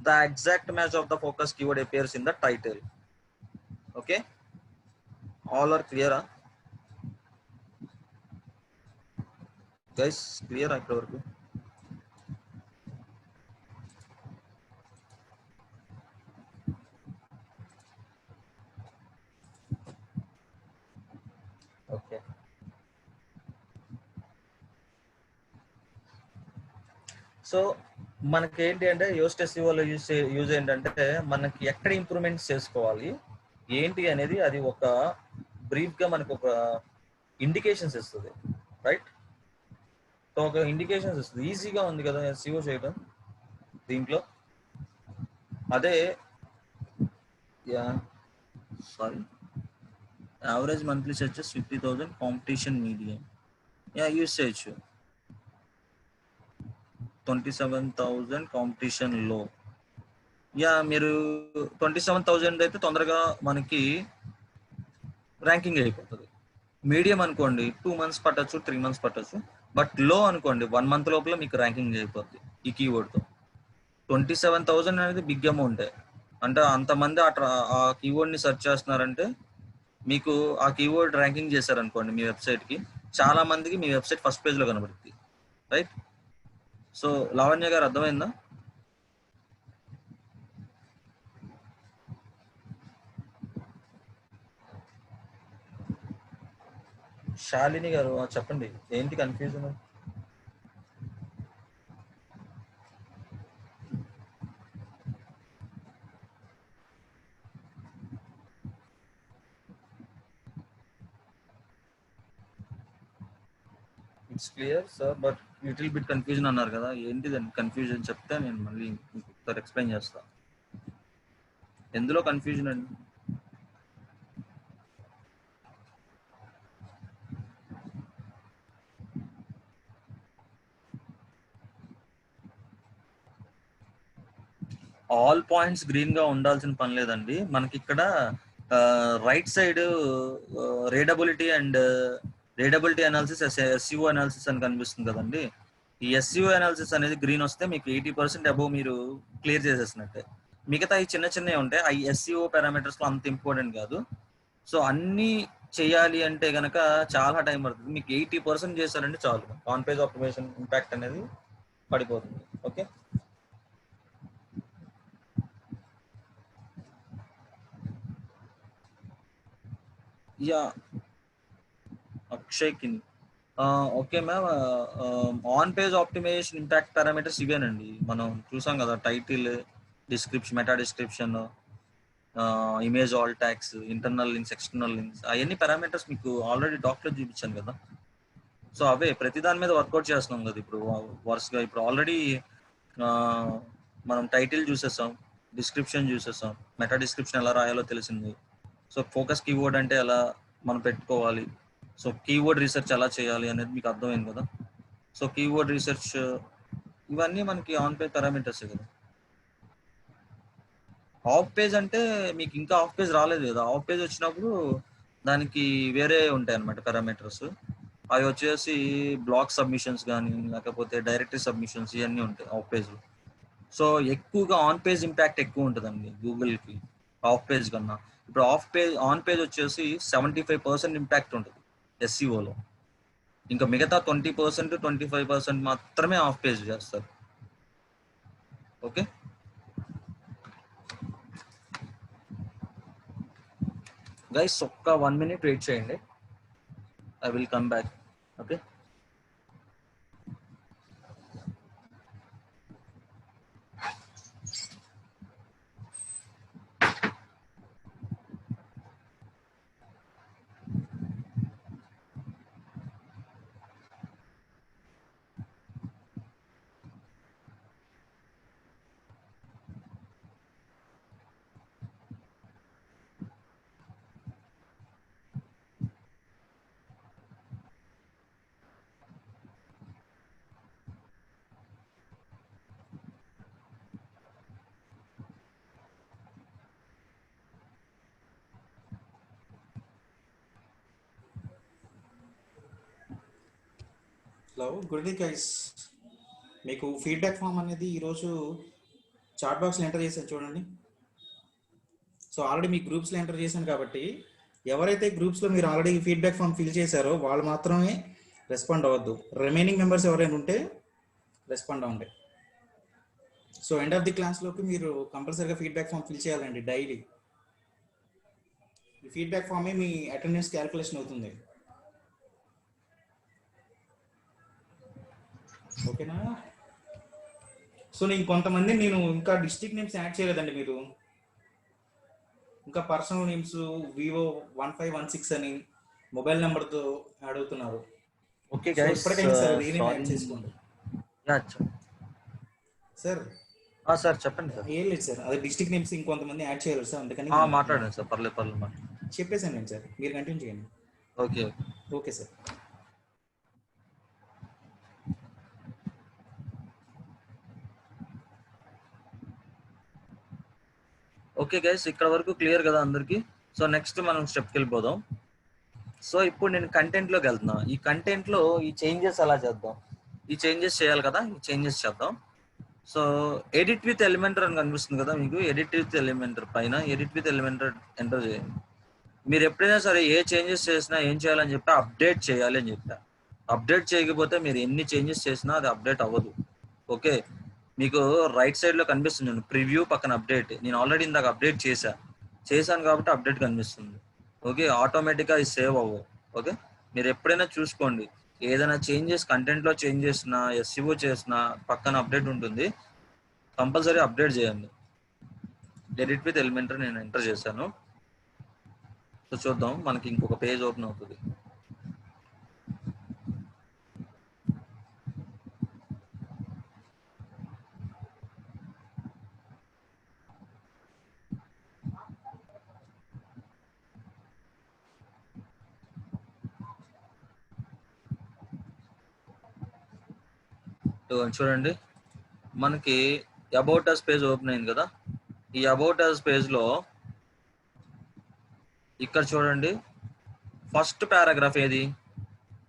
the exact match of the focus keyword appears in the title. Okay, all are క్లియరా గైస్? క్లియర్ ఇక్కడ వరకు? ఓకే, సో మనకి ఏంటి అంటే యోస్ట్ ఎస్ఈఓలో యూజ్ ఏంటంటే మనకి ఎక్కడ ఇంప్రూవ్మెంట్స్ చేసుకోవాలి ఏంటి అనేది అది ఒక బ్రీఫ్ గా మనకు ఒక ఇండికేషన్స్ ఇస్తుంది, రైట్? సో ఒక ఇండికేషన్స్ ఇస్తుంది. ఈజీగా ఉంది కదా ఎస్ఈఓ చేయడం దీంట్లో. అదే sorry, average monthly searches 50,000, competition medium, use చేయొచ్చు. 27,000 కాంపిటీషన్ లో, మీరు 27,000 అయితే తొందరగా మనకి ర్యాంకింగ్ అయిపోతుంది. మీడియం అనుకోండి 2 months పట్టచ్చు, 3 months పట్టచ్చు. బట్ లో అనుకోండి 1 month లోపల మీకు ర్యాంకింగ్ అయిపోద్ది ఈ కీవర్డ్తో. 27,000 అనేది బిగ్ అమౌంట్. అంటే అంతమంది ఆ కీవర్డ్ని సెర్చ్ చేస్తున్నారంటే మీకు ఆ కీవర్డ్ ర్యాంకింగ్ చేశారనుకోండి మీ వెబ్సైట్కి, చాలా మందికి మీ వెబ్సైట్ ఫస్ట్ పేజ్లో కనబడుతుంది, రైట్? సో లావణ్య గారు అర్థమైందా? శాలిని గారు చెప్పండి, ఏంటి confusion? It's clear sir, but little bit confusion అన్నారు కదా, ఏంటి దాని కన్ఫ్యూజన్ చెప్తే నేను మళ్ళీ ఒకసారి ఎక్స్ప్లెయిన్ చేస్తాను. ఎందులో కన్ఫ్యూజన్ అండి? ఆల్ పాయింట్స్ గ్రీన్ గా ఉండాల్సిన పని లేదండి. మనకి ఇక్కడ right side readability analysis, SEO analysis అని కనిపిస్తుంది కదండి. ఈ ఎస్ఈఓ అనాలిసిస్ అనేది గ్రీన్ వస్తే మీకు 80% అబోవ్ మీరు క్లియర్ చేసేసినట్టే. మిగతా ఈ చిన్న చిన్నవి ఉంటాయి, ఆ ఎస్ఈఓ పారామీటర్స్ లో అంత ఇంపార్టెంట్ కాదు. సో అన్ని చేయాలి అంటే గనక చాలా టైం పడుతుంది. మీకు 80% చేశారంటే చాలు, ఆన్ పేజ్ ఆప్టిమైజేషన్ ఇంపాక్ట్ అనేది పడిపోతుంది. Okay, yeah Akshay king. Okay ma'am, on page optimisation impact parameters ఇవేనండి. మనం చూసాం కదా, title, description, meta description, image alt tags, internal links, external links, అవన్నీ పారామీటర్స్ మీకు ఆల్రెడీ డాక్యుమెంట్లో చూపించాను కదా. సో అవే ప్రతి దాని మీద వర్కౌట్ చేస్తున్నాం కదా ఇప్పుడు వరుసగా. ఇప్పుడు ఆల్రెడీ మనం టైటిల్ చూసేసాం, డిస్క్రిప్షన్ చూసేసాం, మెటా డిస్క్రిప్షన్ ఎలా రాయాలో తెలిసింది. సో ఫోకస్ కీవర్డ్ అంటే ఎలా మనం పెట్టుకోవాలి, సో కీవర్డ్ రీసెర్చ్ ఎలా చేయాలి అనేది మీకు అర్థమైంది కదా. సో కీవర్డ్ రీసెర్చ్ ఇవన్నీ మనకి ఆన్ పేజ్ పారామీటర్స్ కదా. ఆఫ్ పేజ్ అంటే మీకు ఇంకా ఆఫ్ పేజ్ రాలేదు కదా. ఆఫ్ పేజ్ వచ్చినప్పుడు దానికి వేరే ఉంటాయి అన్నమాట పారామీటర్స్. అవి వచ్చేసి బ్లాక్ సబ్మిషన్స్ కానీ లేకపోతే డైరెక్టరీ సబ్మిషన్స్ ఇవన్నీ ఉంటాయి ఆఫ్ పేజ్లో. సో ఎక్కువగా ఆన్ పేజ్ ఇంపాక్ట్ ఎక్కువ ఉంటుందండి గూగుల్కి ఆఫ్ పేజ్ కన్నా. ఇప్పుడు ఆన్ పేజ్ వచ్చేసి 75% ఇంపాక్ట్ ఉంటుంది ఎస్సీఓలో. ఇంకా మిగతా 20% 25% మాత్రమే ఆఫ్ పేజ్ చేస్తారు. ఓకే, గైస్ ఒక్క 1 minute వెయిట్ చేయండి, I will come back. Okay, hello, good evening guys. మీకు ఫీడ్బ్యాక్ ఫామ్ అనేది ఈరోజు చాట్ బాక్స్లో ఎంటర్ చేశాను చూడండి. సో ఆల్రెడీ మీ గ్రూప్స్లో ఎంటర్ చేశాను కాబట్టి ఎవరైతే గ్రూప్స్లో మీరు ఆల్రెడీ ఫీడ్బ్యాక్ ఫామ్ ఫిల్ చేశారో వాళ్ళు మాత్రమే రెస్పాండ్ అవ్వద్దు. రిమైనింగ్ మెంబర్స్ ఎవరైనా ఉంటే రెస్పాండ్ అవ్వండి. సో ఎండ్ ఆఫ్ ది క్లాస్లోకి మీరు కంపల్సరీగా ఫీడ్బ్యాక్ ఫామ్ ఫిల్ చేయాలండి డైలీ. ఈ ఫీడ్బ్యాక్ ఫామే మీ అటెండెన్స్ క్యాలిక్యులేషన్ అవుతుంది. ఓకేనా? సో నేను కొంతమంది ఇంకా డిస్ట్రిక్ట్ నేమ్స్ యాడ్ చేయలేదండి. మీరు ఇంకా పర్సనల్ నేమ్స్ Vivo 1516 అని మొబైల్ నెంబర్తో యాడ్ అవుతున్నారు. ఓకే గైస్, ఇప్పటికైనా సార్ అది ఏమేమి యాడ్ చేసుకోండి సార్. సార్ చెప్పండి సార్. ఏం లేదు సార్, అదే డిస్ట్రిక్ట్ నేమ్స్ ఇంకొంతమంది యాడ్ చేయలేదు సార్, అందుకని మాట్లాడండి సార్, పర్లేదు చెప్పేసాను నేను సార్, మీరు కంటిన్యూ చేయండి. Okay okay sir. Okay guys, ఇక్కడ వరకు క్లియర్ కదా అందరికి? సో నెక్స్ట్ మనం స్టెప్కి వెళ్ళిపోదాం. సో ఇప్పుడు నేను కంటెంట్లోకి వెళ్తున్నా. ఈ కంటెంట్లో ఈ చేంజెస్ ఎలా చేద్దాం, ఈ చేంజెస్ చేయాలి కదా, ఈ చేంజెస్ చేద్దాం. సో ఎడిట్ విత్ ఎలిమెంటర్ అని కనిపిస్తుంది కదా మీకు, ఎడిట్ విత్ ఎలిమెంటర్ పైన ఎడిట్ విత్ ఎలిమెంటర్ ఎంటర్ చేయండి. మీరు ఎప్పుడైనా సరే ఏ చేంజెస్ చేసినా ఏం చేయాలని చెప్పి అప్డేట్ చేయాలి అని చెప్పా. అప్డేట్ చేయకపోతే మీరు ఎన్ని చేంజెస్ చేసినా అది అప్డేట్ అవ్వదు. ఓకే, మీకు రైట్ సైడ్లో కనిపిస్తుంది ప్రివ్యూ పక్కన అప్డేట్. నేను ఆల్రెడీ ఇందాక అప్డేట్ చేశాను కాబట్టి అప్డేట్ కనిపిస్తుంది. ఓకే, ఆటోమేటిక్గా ఇది సేవ్ అవ్వవు. ఓకే, మీరు ఎప్పుడైనా చూసుకోండి, ఏదైనా చేంజెస్ కంటెంట్లో చేంజ్ చేసినా ఎస్ఈఓ చేసినా పక్కన అప్డేట్ ఉంటుంది, కంపల్సరీ అప్డేట్ చేయండి. ఎడిట్ విత్ ఎలిమెంటర్ నేను ఎంటర్ చేశాను. సో చూద్దాం, మనకి ఇంకొక పేజ్ ఓపెన్ అవుతుంది. చూడండి, మనకి అబౌట్ అస్ పేజ్ ఓపెన్ అయింది కదా. ఈ అబౌట్ అస్ పేజ్లో ఇక్కడ చూడండి, ఫస్ట్ పారాగ్రాఫ్ ఏది?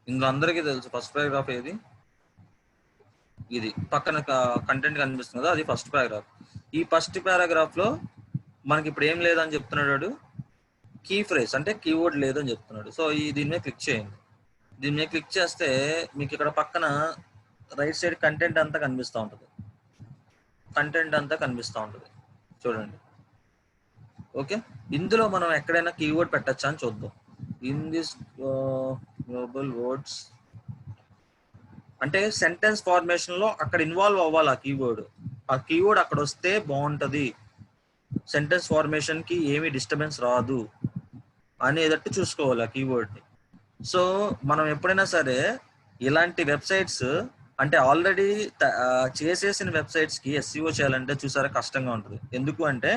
ఇందులో అందరికీ తెలుసు ఫస్ట్ పారాగ్రాఫ్ ఏది. ఇది పక్కన కంటెంట్ కనిపిస్తుంది కదా, అది ఫస్ట్ పారాగ్రాఫ్. ఈ ఫస్ట్ పారాగ్రాఫ్లో మనకి ఇప్పుడు ఏం లేదని చెప్తున్నాడు, కీ ఫ్రేజ్ అంటే కీవర్డ్ లేదని చెప్తున్నాడు. సో దీని మీద క్లిక్ చేయండి. దీని మీద క్లిక్ చేస్తే మీకు ఇక్కడ పక్కన రైట్ సైడ్ కంటెంట్ అంతా కనిపిస్తూ ఉంటుంది. చూడండి. ఓకే, ఇందులో మనం ఎక్కడైనా కీవర్డ్ పెట్టచ్చా అని చూద్దాం. ఇన్ దిస్ గ్లోబల్ వర్డ్స్ అంటే సెంటెన్స్ ఫార్మేషన్ లో అక్కడ ఇన్వాల్వ్ అవ్వాలి ఆ కీవర్డ్ అక్కడ వస్తే బాగుంటది, సెంటెన్స్ ఫార్మేషన్ కి ఏమి డిస్టర్బెన్స్ రాదు అనేటట్టు చూసుకోవాలి ఆ కీవర్డ్ ని. సో మనం ఎప్పుడైనా సరే ఇలాంటి వెబ్సైట్స్ అంటే ఆల్రెడీ చేసేసిన వెబ్సైట్స్ కి ఎస్ఈఓ చేయాలంటే చూసారా కష్టంగా ఉంటుంది. ఎందుకు అంటే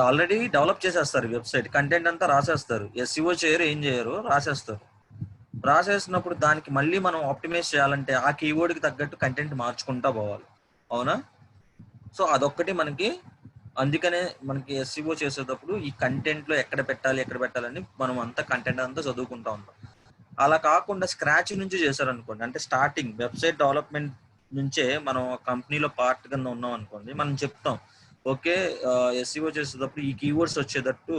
ఆల్రెడీ డెవలప్ చేసేస్తారు వెబ్సైట్, కంటెంట్ అంతా రాసేస్తారు, ఎస్ఈఓ చేయరు, ఏం చేయరు, రాసేసినప్పుడు దానికి మళ్ళీ మనం ఆప్టిమైజ్ చేయాలంటే ఆ కీవర్డ్కి తగ్గట్టు కంటెంట్ మార్చుకుంటా పోవాలి. అవునా? సో అదొక్కటి మనకి, అందుకనే మనకి ఎస్ఈఓ చేసేటప్పుడు ఈ కంటెంట్లో ఎక్కడ పెట్టాలని మనం అంతా కంటెంట్ అంతా చదువుకుంటా ఉంటాం. అలా కాకుండా స్క్రాచ్ నుంచి చేశారనుకోండి, అంటే స్టార్టింగ్ వెబ్సైట్ డెవలప్మెంట్ నుంచే మనం కంపెనీలో పార్ట్ కింద ఉన్నాం అనుకోండి, మనం చెప్తాం ఓకే ఎస్ఈఓ చేసేటప్పుడు ఈ కీవర్డ్స్ వచ్చేటట్టు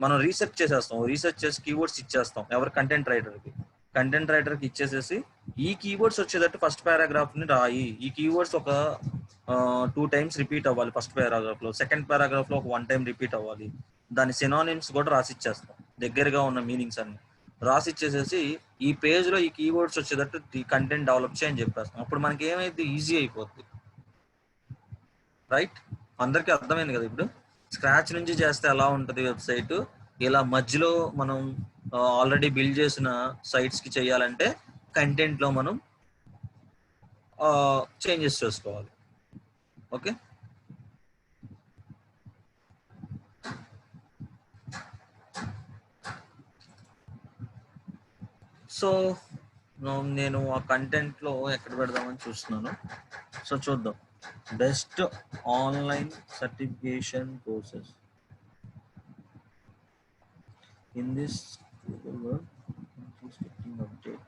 మనం రీసెర్చ్ చేసేస్తాం. రీసెర్చ్ చేసి కీవర్డ్స్ ఇచ్చేస్తాం ఎవరు కంటెంట్ రైటర్కి ఇచ్చేసేసి ఈ కీవర్డ్స్ వచ్చేటట్టు ఫస్ట్ పారాగ్రాఫ్ ని రాయి, ఈ కీవర్డ్స్ ఒక 2 times రిపీట్ అవ్వాలి ఫస్ట్ పారాగ్రాఫ్ లో, సెకండ్ పారాగ్రాఫ్ లో ఒక 1 time రిపీట్ అవ్వాలి, దాని సినానిమ్స్ కూడా రాసిచ్చేస్తాం, దగ్గరగా ఉన్న మీనింగ్స్ అన్ని రాసిచ్చేసేసి ఈ పేజ్ లో ఈ కీవర్డ్స్ వచ్చేటట్టు ఈ కంటెంట్ డెవలప్ చేయని చెప్పేస్తాం. అప్పుడు మనకి ఏమైతే ఈజీ అయిపోద్ది. రైట్, అందరికీ అర్థమైంది కదా? ఇప్పుడు స్క్రాచ్ నుంచి చేస్తే ఎలా ఉంటుంది వెబ్సైట్, ఇలా మధ్యలో మనం ఆల్రెడీ బిల్డ్ చేసిన సైట్స్ కి చేయాలంటే కంటెంట్ లో మనం చేంజెస్ చేసుకోవాలి. ఓకే, సో నేను ఆ కంటెంట్ లో ఎక్కడ పెడదామని చూస్తున్నాను. సో చూద్దాం. Best online certification courses in this update.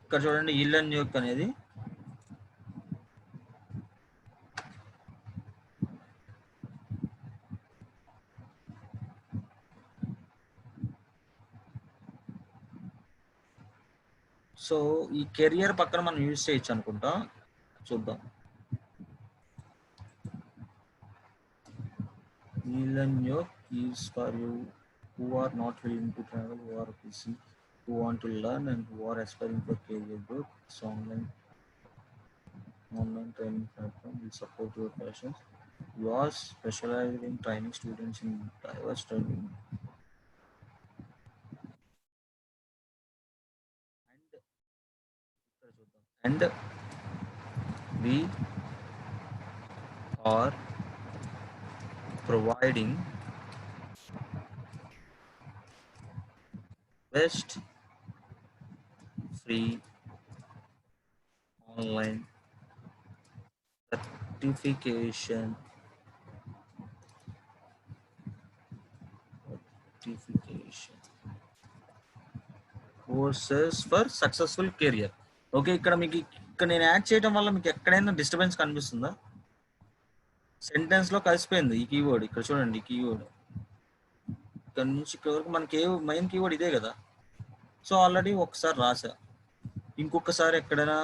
ఇక్కడ చూడండి, ఇల్లన్ న్యూక్ అనేది సో ఈ కెరియర్ పక్కన మనం యూజ్ చేయొచ్చు అనుకుంటా, చూద్దాం. ఇల్లన్ న్యూక్ is for you who are not willing to travel, who are busy, who want to learn, and who are aspiring for career growth. It's online training platform will support your passions. You are specialized in training students in diverse training and we are providing best free online certification courses for successful career. Okay, ఇక్కడ నేను add చేయడం వల్ల మీకు ఎక్కడైనా disturbance కనిపిస్తుందా? Sentence లో కలిసిపోయింది ఈ కీవర్డ్. ఇక్కడ చూడండి, ఈ కీవర్డ్ ఇక్కడ నుంచి ఇక్కడ వరకు మనకి మెయిన్ కీవర్డ్ ఇదే కదా. సో ఆల్రెడీ ఒకసారి రాసా, ఇంకొకసారి ఎక్కడైనా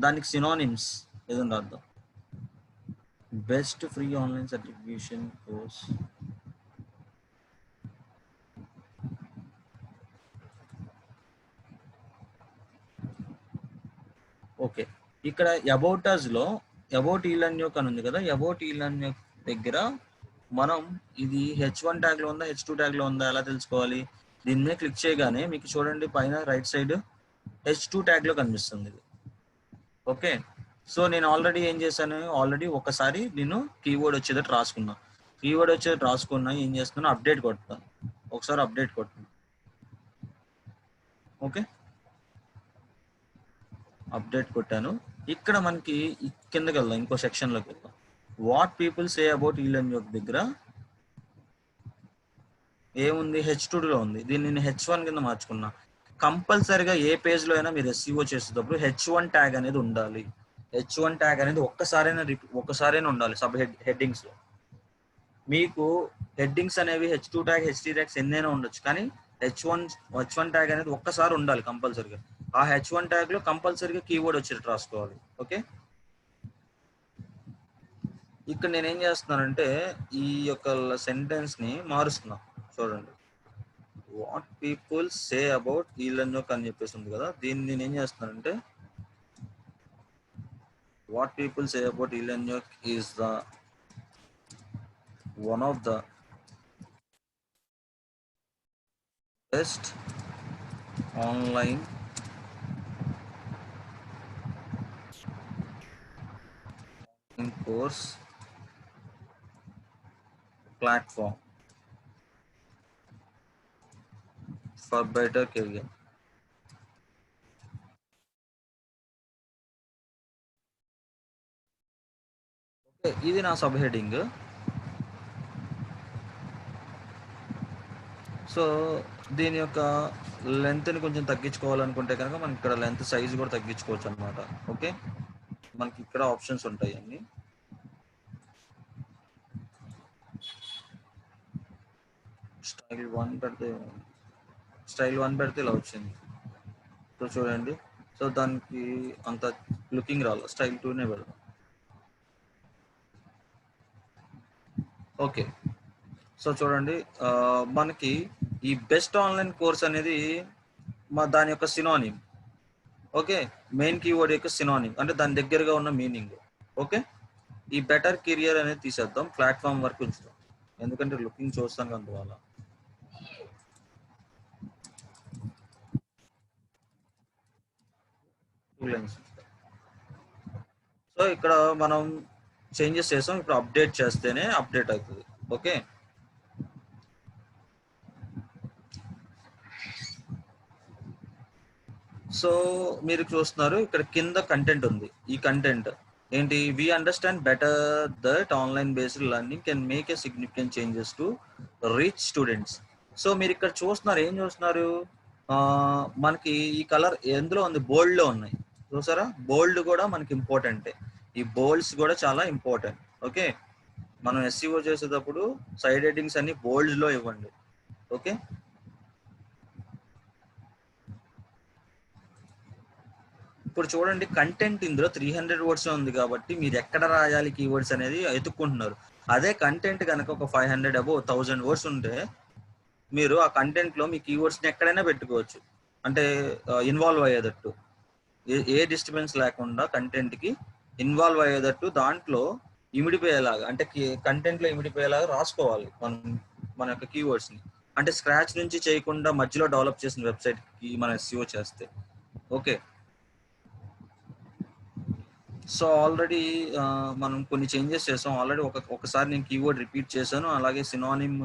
దానికి సినానిమ్స్ ఏదైనా రాద్దాం. Best free online certification course. Okay, ఇక్కడ అబౌట్ అస్ లో అబౌట్ ఈలన్యూక్ అని ఉంది కదా, అబౌట్ ఈలన్యూక్ దగ్గర మనం ఇది H1 ట్యాగ్ లో ఉందా H2 ట్యాగ్ లో ఉందా ఎలా తెలుసుకోవాలి? దీని మీద క్లిక్ చేయగానే మీకు చూడండి పైన రైట్ సైడ్ H2 ట్యాగ్ లో కనిపిస్తుంది ఇది. ఓకే, సో నేను ఆల్రెడీ ఏం చేశాను, ఆల్రెడీ ఒకసారి నేను కీవర్డ్ వచ్చేటట్టు రాసుకున్నా. కీవర్డ్ వచ్చేటట్టు రాసుకున్నా, ఏం చేస్తున్నా, అప్డేట్ కొడతాను. ఒకసారి అప్డేట్ కొట్టాను. ఓకే, అప్డేట్ కొట్టాను. ఇక్కడ మనకి కిందకి వెళ్దాం, ఇంకో సెక్షన్ లోకి వెళ్దాం. వాట్ పీపుల్ సే అబౌట్ ఈలన్యూక్ దగ్గర ఏముంది, H2 లో ఉంది. దీన్ని నేను H1 కింద మార్చుకున్నా. కంపల్సరిగా ఏ పేజ్ లో అయినా మీరు SEO చేసేటప్పుడు H1 ట్యాగ్ అనేది ఉండాలి. H1 ట్యాగ్ అనేది ఒక్కసారైనా ఉండాలి సబ్ హెడ్డింగ్స్ లో. మీకు హెడ్డింగ్స్ అనేవి H2 ట్యాగ్ H3 ట్యాగ్స్ ఎన్నైనా ఉండొచ్చు, కానీ H1 ట్యాగ్ అనేది ఒక్కసారి ఉండాలి కంపల్సరిగా. ఆ H1 ట్యాగ్ లో కంపల్సరిగా కీవర్డ్ వచ్చేటట్టు రాసుకోవాలి. ఓకే, ఇక్కడ నేను ఏం చేస్తున్నానంటే ఈ యొక్క సెంటెన్స్ ని మారుస్తున్నా. చూడండి, వాట్ పీపుల్ సే అబౌట్ ఈలన్యూక్ అని చెప్పేసి ఉంది కదా, దీన్ని నేను ఏం చేస్తున్నానంటే వాట్ పీపుల్ సే అబౌట్ ఈలన్యూక్ is the one of the best online in course platform for better career. ఇది నా సబ్ హెడింగ్. సో దీని యొక్క లెంత్ని కొంచెం తగ్గించుకోవాలనుకుంటే కనుక మనకి ఇక్కడ లెంత్ సైజ్ కూడా తగ్గించుకోవచ్చు అనమాట. ఓకే, మనకి ఇక్కడ ఆప్షన్స్ ఉంటాయి అన్ని. స్టైల్ 1 పెడితే ఇలా వచ్చింది. సో చూడండి, సో దానికి అంత లుకింగ్ రావాలి, స్టైల్ 2నే పెడదాం. ఓకే, సో చూడండి, మనకి ఈ బెస్ట్ ఆన్లైన్ కోర్స్ అనేది దాని యొక్క సినానిమ్. ఓకే, మెయిన్ కీవర్డ్ యొక్క సినానిమ్ అంటే దాని దగ్గరగా ఉన్న మీనింగ్. ఓకే, ఈ బెటర్ కెరియర్ అనేది తీసేద్దాం, ప్లాట్ఫామ్ వరకు ఉంచుతాం, ఎందుకంటే లుకింగ్ చూస్తాం అందువల్ల. సో ఇక్కడ మనం చేంజెస్ చేసాం, ఇప్పుడు అప్డేట్ చేస్తేనే అప్డేట్ అవుతుంది. ఓకే, సో మీరు చూస్తున్నారు ఇక్కడ కింద కంటెంట్ ఉంది. ఈ కంటెంట్ ఏంటి? We understand better that online based learning can make a significant changes to reach students. So మీరు ఇక్కడ చూస్తున్నారు, ఏం చూస్తున్నారు? మనకి ఈ కలర్ ఎందులో ఉంది? బోల్డ్ లో ఉన్నాయి చూసారా? బోల్డ్ కూడా మనకి ఇంపార్టెంటే, ఈ బోల్డ్స్ కూడా చాలా ఇంపార్టెంట్. ఓకే, మనం ఎస్ఈఓ చేసేటప్పుడు సైడ్ హెడ్డింగ్స్ అన్ని బోల్డ్స్ లో ఇవ్వండి. ఓకే, ఇప్పుడు చూడండి, కంటెంట్ ఇందులో 300 వర్డ్స్ ఉంది కాబట్టి మీరు ఎక్కడ రాయాలి కీవర్డ్స్ అనేది ఎత్తుక్కుంటున్నారు. అదే కంటెంట్ కనుక ఒక 500 అబోవ్ 1000 వర్డ్స్ ఉంటే మీరు ఆ కంటెంట్ లో మీ కీవర్డ్స్ ని ఎక్కడైనా పెట్టుకోవచ్చు, అంటే ఇన్వాల్వ్ అయ్యేటట్టు, ఏ డిస్టర్బెన్స్ లేకుండా కంటెంట్ కి ఇన్వాల్వ్ అయ్యేటట్టు, దాంట్లో ఇమిడిపోయేలాగా, అంటే కంటెంట్ లో ఇమిడిపోయేలాగా రాసుకోవాలి మన యొక్క కీవర్డ్స్ ని. అంటే స్క్రాచ్ నుంచి చేయకుండా మధ్యలో డెవలప్ చేసిన వెబ్సైట్ కి మనం ఎస్ఈఓ చేస్తే. ఓకే, సో ఆల్రెడీ మనం కొన్ని చేంజెస్ చేసాం ఆల్రెడీ. ఒకసారి నేను కీవర్డ్ రిపీట్ చేశాను, అలాగే సినానిమ్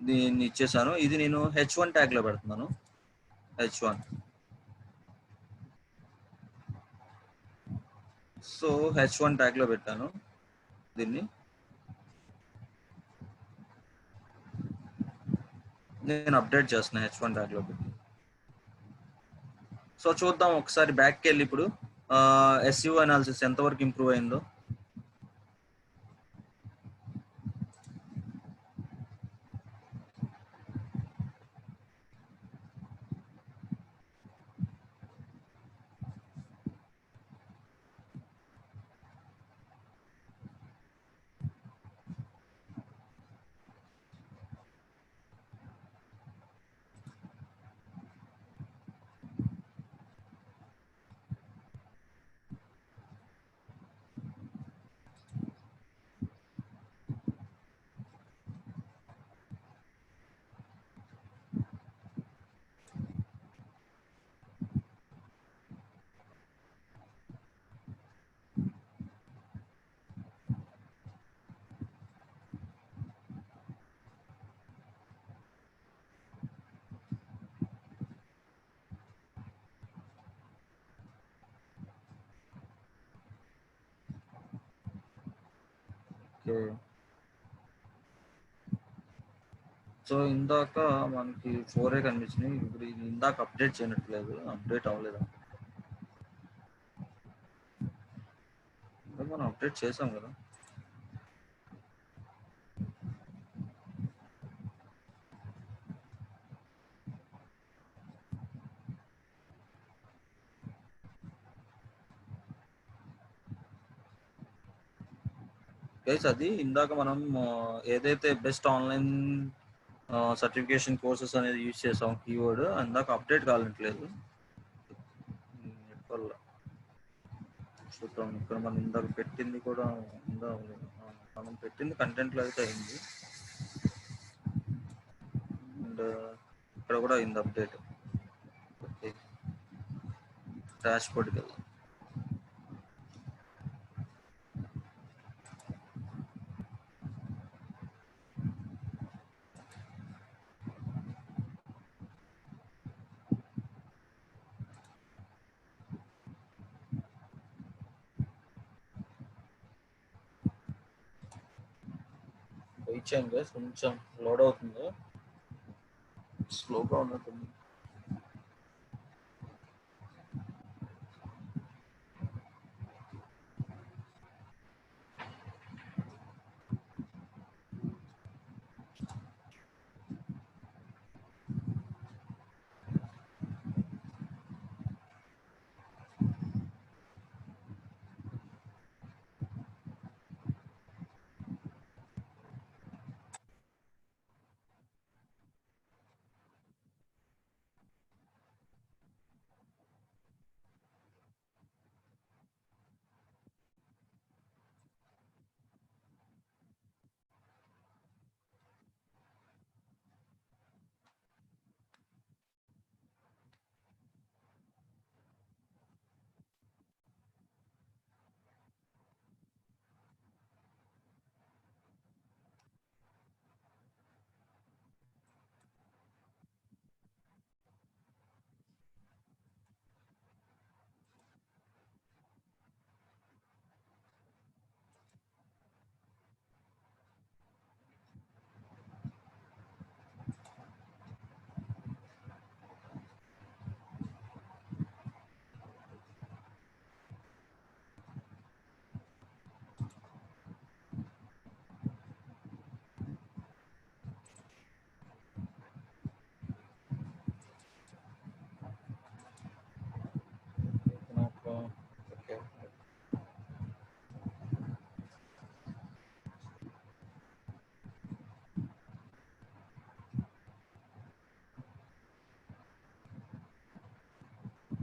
దీన్ని ఇచ్చేసాను. ఇది నేను H1 ట్యాగ్ లో పెడుతున్నాను. H1, సో H1 ట్యాగ్ లో పెట్టాను దీన్ని. నేను అప్డేట్ చేస్తున్నాను H1 ట్యాగ్ లో పెట్టి. సో చూద్దాం ఒకసారి బ్యాక్కి వెళ్ళి ఇప్పుడు ఎస్ఈఓ అనాలిసిస్ ఎంతవరకు ఇంప్రూవ్ అయిందో. సో ఇందాక మనకి 4 కనిపించినాయి, ఇప్పుడు ఇది ఇందాక అప్డేట్ చేయనట్లేదు, అప్డేట్ అవ్వలేదు. మనం అప్డేట్ చేసాం కదా. గైస్, అది ఇందాక మనం ఏదైతే బెస్ట్ ఆన్లైన్ సర్టిఫికేషన్ కోర్సెస్ అనేది యూజ్ చేసాం కీవర్డ్, ఇందాక అప్డేట్ కావట్లేదు. చూద్దాం, ఇక్కడ మనం ఇందాక పెట్టింది కూడా ఉందా? మనం పెట్టింది కంటెంట్లో అయితే అయింది, అండ్ ఇక్కడ కూడా అయింది అప్డేట్. ఓకే, డాష్ బోర్డ్కి వెళ్దాం. వెయిట్ చేయండి guys, కొంచెం లోడ్ అవుతుంది, స్లోగా ఉన్నట్టుంది.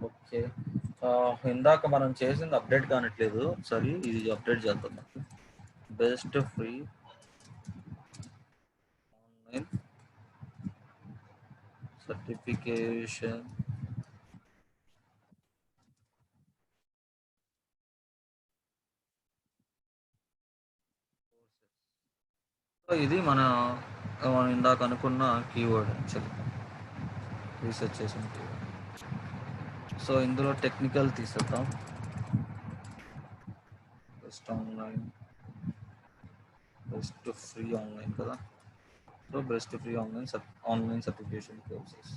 Okay, okay. ఇందాక మనం చేసింది అప్డేట్ కానట్లేదు, సరే ఇది అప్డేట్ చేద్దాం. బెస్ట్ ఫ్రీ ఆన్లైన్ సర్టిఫికేషన్ ఇది మనం ఇందాక అనుకున్న కీవర్డ్ యాక్చువల్లీ రీసెర్చ్ చేసిన కీవర్డ్. సో ఇందులో టెక్నికల్ తీసేద్దాం, best online, best free online కదా. So best free online certification courses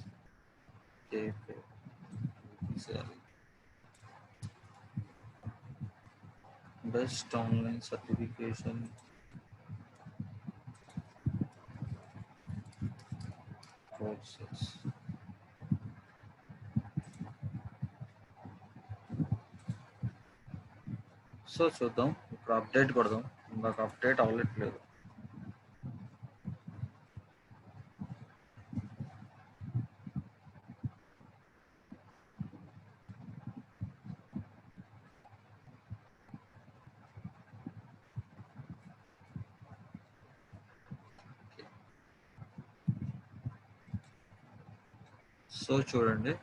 best online certification courses. So చూద్దాం, ఇప్పుడు అప్డేట్ కొడదాం, ఇందాక అప్డేట్ అవ్వట్లేదు. సో చూడండి,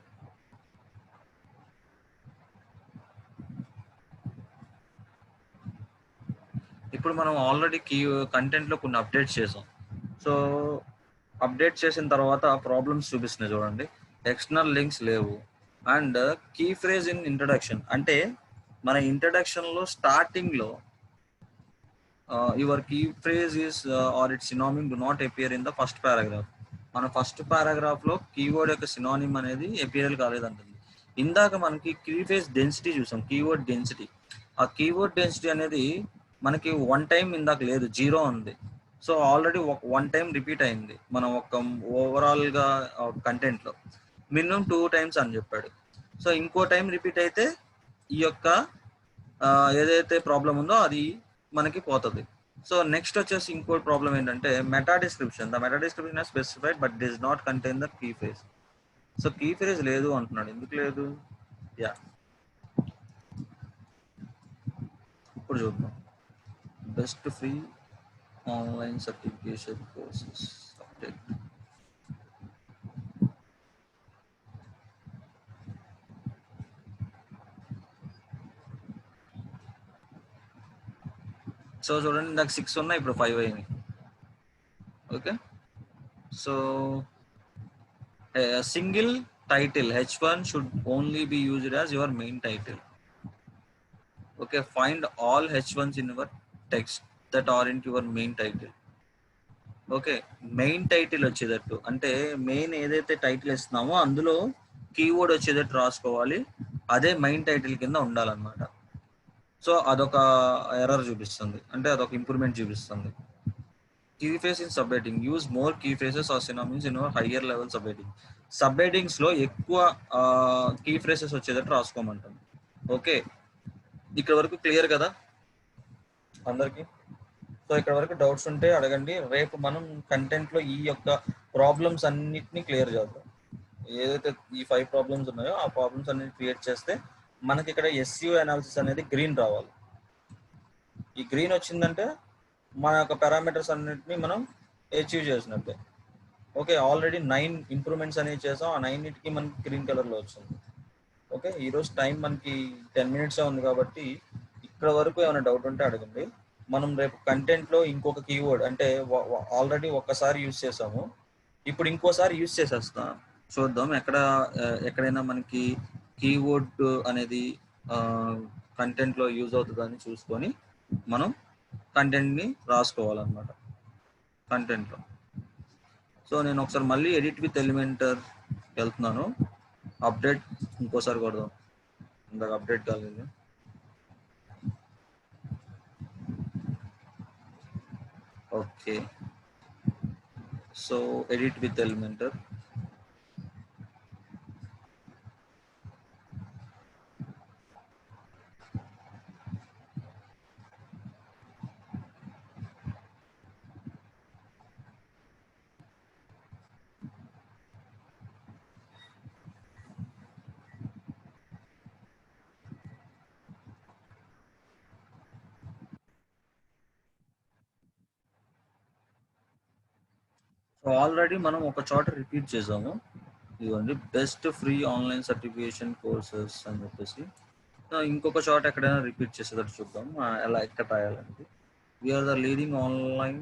ఇప్పుడు మనం ఆల్రెడీ కంటెంట్లో కొన్ని అప్డేట్స్ చేసాం. సో అప్డేట్ చేసిన తర్వాత ప్రాబ్లమ్స్ చూపిస్తున్నాయి చూడండి. ఎక్స్టర్నల్ లింక్స్ లేవు and key phrase in introduction, అంటే మన ఇంట్రడక్షన్లో స్టార్టింగ్లో your key phrase is or its synonym do not appear in the first paragraph. మన ఫస్ట్ పారాగ్రాఫ్లో కీవర్డ్ యొక్క సినానిమ్ అనేది అపియర్ కాలేదంటుంది. ఇందాక మనకి కీ ఫ్రేజ్ డెన్సిటీ చూసాం, కీవర్డ్ డెన్సిటీ. ఆ కీవర్డ్ డెన్సిటీ అనేది మనకి వన్ టైం ఇందాక లేదు, 0 ఉంది. So already one time repeat అయింది మనం ఒక ఓవరాల్గా కంటెంట్లో, మినిమం 2 times అని చెప్పాడు. సో ఇంకో టైం రిపీట్ అయితే ఈ యొక్క ఏదైతే ప్రాబ్లం ఉందో అది మనకి పోతుంది. సో నెక్స్ట్ వచ్చేసి ఇంకో ప్రాబ్లం ఏంటంటే meta description. The meta description specified but does not contain the key phrase. So key phrase లేదు అంటున్నాడు, ఎందుకు లేదు? యా, ఇప్పుడు చూద్దాం. Best free online certification courses update. So చూడండి, నాకు 6 ఉన్నాయి, ఇప్పుడు 5 అయినాయి. Okay, so a single title H1 should only be used as your main title. Okay, find all H1s in your text that are in your main title. Okay, main title వచ్చేటట్టు, అంటే main ఏదైతే title ఇస్తున్నామో అందులో keyword వచ్చేటట్టు రాసుకోవాలి. అదే main title కింద ఉండాలన్నమాట. So అదొక ఎర్రర్ చూపిస్తుంది, అంటే అదొక ఇంప్రూవ్మెంట్ చూపిస్తుంది. Key phrase in subheading, use more key phrases or synonyms in higher level subheading. Subheadings లో ఎక్కువ కీ ఫ్రేసెస్ వచ్చేటట్టు రాసుకోమంటాం. ఓకే, ఇక్కడ వరకు క్లియర్ కదా అందరికి? సో ఇక్కడ వరకు డౌట్స్ ఉంటే అడగండి. రేపు మనం కంటెంట్ లో ఈ యొక్క ప్రాబ్లమ్స్ అన్నిటిని క్లియర్ చేద్దాం. ఏదైతే ఈ 5 ప్రాబ్లమ్స్ ఉన్నాయో ఆ ప్రాబ్లమ్స్ అన్నిటి క్రియేట్ చేస్తే మనకి ఇక్కడ ఎస్ఈఓ అనాలిసిస్ అనేది గ్రీన్ రావాలి. ఈ గ్రీన్ వచ్చిందంటే మన యొక్క పారామీటర్స్ అన్నిటిని మనం అచీవ్ చేసినట్టే. ఓకే, ఆల్రెడీ 9 ఇంప్రూవ్మెంట్స్ అనేవి చేసాం. ఆ 9కి మనకి గ్రీన్ కలర్లో వచ్చింది. ఓకే, ఈరోజు టైం మనకి 10 minutes ఉంది కాబట్టి ఇక్కడ వరకు ఏమైనా డౌట్ ఉంటే అడగండి. మనం రేపు కంటెంట్లో ఇంకొక కీవర్డ్, అంటే ఆల్రెడీ ఒక్కసారి యూజ్ చేసాము, ఇప్పుడు ఇంకోసారి యూజ్ చేసేస్తాం. చూద్దాం ఎక్కడైనా మనకి కీవర్డ్ అనేది కంటెంట్లో యూజ్ అవుతుందని చూసుకొని మనం కంటెంట్ని రాసుకోవాలన్నమాట కంటెంట్లో. సో నేను ఒకసారి మళ్ళీ ఎడిట్ విత్ ఎలిమెంటర్ వెళ్తున్నాను. అప్డేట్ ఇంకోసారి కొడదాం, ఇందాక అప్డేట్ కాలేదు. Okay, so edit with Elementor. So already మనం ఒక చోట రిపీట్ చేసాము, ఇదిగోండి best free online certification courses అని చెప్పేసి. ఇంకొక చోట ఎక్కడైనా రిపీట్ చేసేటట్టు చూద్దాం ఎలా ఎక్కడ రాయాలంటే. We're the leading online,